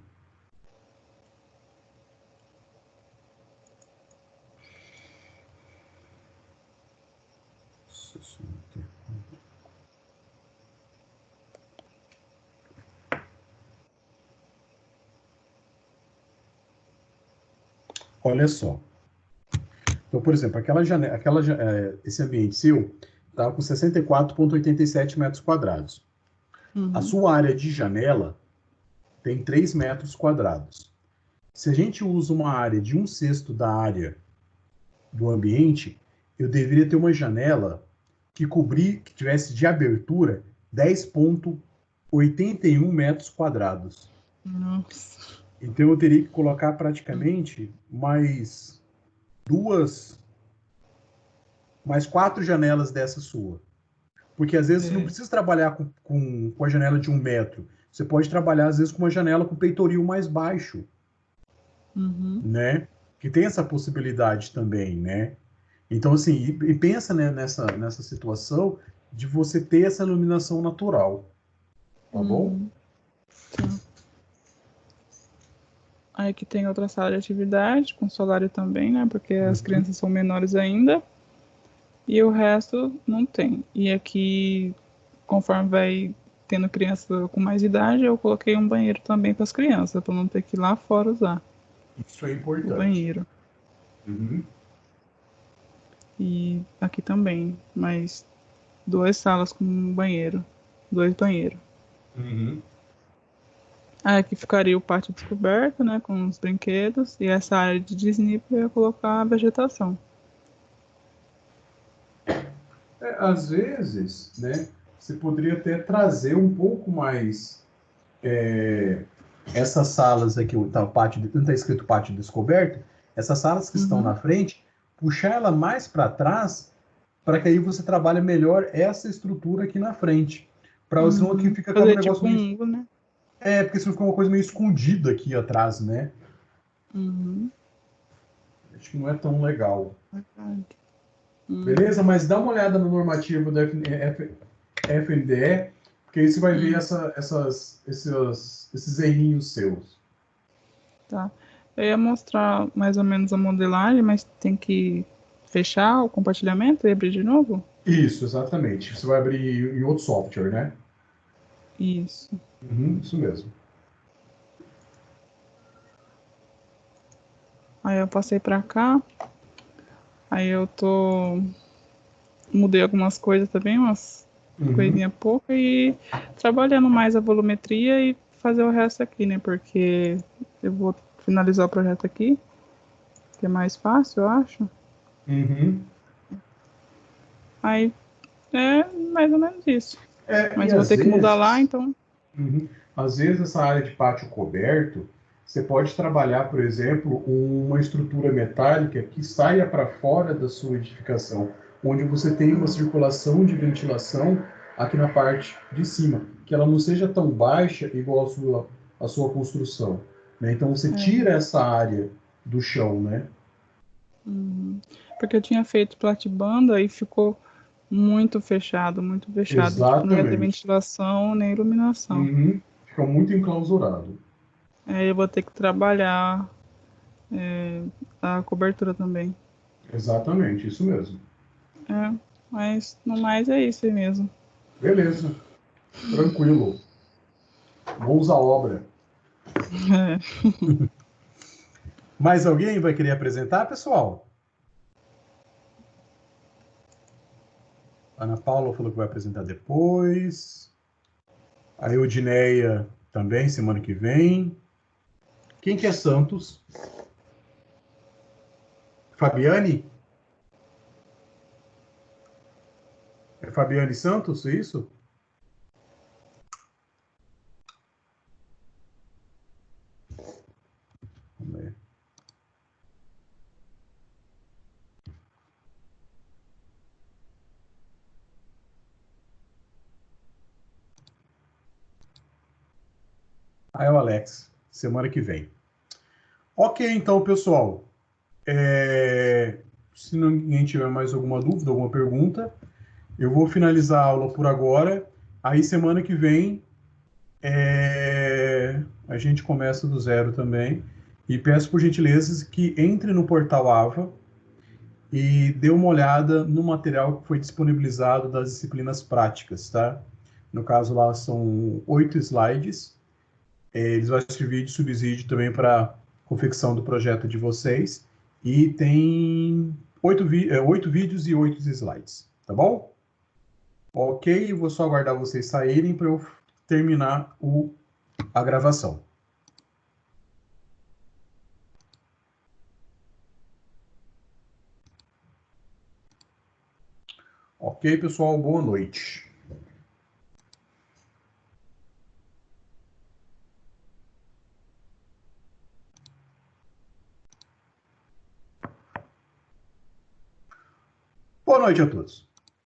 Speaker 2: Olha só. Então, por exemplo, esse ambiente seu estava com 64,87 metros quadrados. A sua área de janela tem 3 metros quadrados. Se a gente usa uma área de 1/6 da área do ambiente, eu deveria ter uma janela que tivesse de abertura 10,81 metros quadrados.
Speaker 8: Nossa.
Speaker 2: Então eu teria que colocar praticamente mais 4 janelas dessa sua. Porque às vezes você não precisa trabalhar com a janela de 1 metro. Você pode trabalhar, às vezes, com uma janela com peitoril mais baixo. Né? Que tem essa possibilidade também, né? Então, assim, e pensa, né, nessa situação de você ter essa iluminação natural. Tá bom?
Speaker 8: Tá. Aí aqui tem outra sala de atividade, com solário também, né? Porque as crianças são menores ainda. E o resto não tem. E aqui, conforme vai tendo criança com mais idade, eu coloquei um banheiro também para as crianças, para não ter que ir lá fora usar.
Speaker 2: Isso é importante.
Speaker 8: O banheiro. E aqui também, mais 2 salas com banheiro. 2 banheiros. Aí aqui ficaria o pátio descoberto, né, com os brinquedos. E essa área de desnível eu ia colocar a vegetação.
Speaker 2: Às vezes, né, você poderia até trazer um pouco mais essas salas aqui, tá, não está escrito pátio descoberto, essas salas que estão na frente, puxar ela mais para trás, para que aí você trabalhe melhor essa estrutura aqui na frente. Para senão aqui fica um negócio meio... né? Porque senão fica uma coisa meio escondida aqui atrás, né? Acho que não é tão legal. Beleza? Mas dá uma olhada no normativo da FNDE, porque aí você vai ver esses errinhos seus.
Speaker 8: Tá. Eu ia mostrar mais ou menos a modelagem, mas tem que fechar o compartilhamento e abrir de novo?
Speaker 2: Isso, exatamente. Você vai abrir em outro software, né?
Speaker 8: Isso.
Speaker 2: Isso mesmo.
Speaker 8: Aí eu passei para cá. Aí eu mudei algumas coisas também, umas coisinhas poucas, e trabalhando mais a volumetria e fazer o resto aqui, né? Porque eu vou finalizar o projeto aqui, que é mais fácil, eu acho. Aí é mais ou menos isso. Mas eu vou ter que mudar lá, então...
Speaker 2: Às vezes, essa área de pátio coberto, você pode trabalhar, por exemplo, uma estrutura metálica que saia para fora da sua edificação, onde você tem uma circulação de ventilação aqui na parte de cima, que ela não seja tão baixa igual a sua construção, né? Então, você tira essa área do chão, né?
Speaker 8: Porque eu tinha feito platibanda e ficou muito fechado.
Speaker 2: Exatamente.
Speaker 8: Tipo, não ia ter ventilação nem iluminação.
Speaker 2: Fica muito enclausurado.
Speaker 8: Aí eu vou ter que trabalhar a cobertura também.
Speaker 2: Exatamente, isso mesmo.
Speaker 8: Mas no mais é isso aí mesmo.
Speaker 2: Beleza. Tranquilo. Mãos à obra. Mais alguém vai querer apresentar, pessoal? Ana Paula falou que vai apresentar depois. A Eudineia também, semana que vem. Quem que é Santos? Fabiane? É Fabiane Santos, é isso? Vamos ver. Aí é o Alex, semana que vem. Ok, então, pessoal. Se ninguém tiver mais alguma dúvida, alguma pergunta, eu vou finalizar a aula por agora. Aí, semana que vem, a gente começa do zero também. E peço, por gentileza, que entre no portal AVA e dê uma olhada no material que foi disponibilizado das disciplinas práticas, tá? No caso lá, são 8 slides. Eles vão servir de subsídio também para confecção do projeto de vocês. E tem 8 vídeos e 8 slides, tá bom? Ok, vou só aguardar vocês saírem para eu terminar a gravação. Ok, pessoal, boa noite. Boa noite a todos.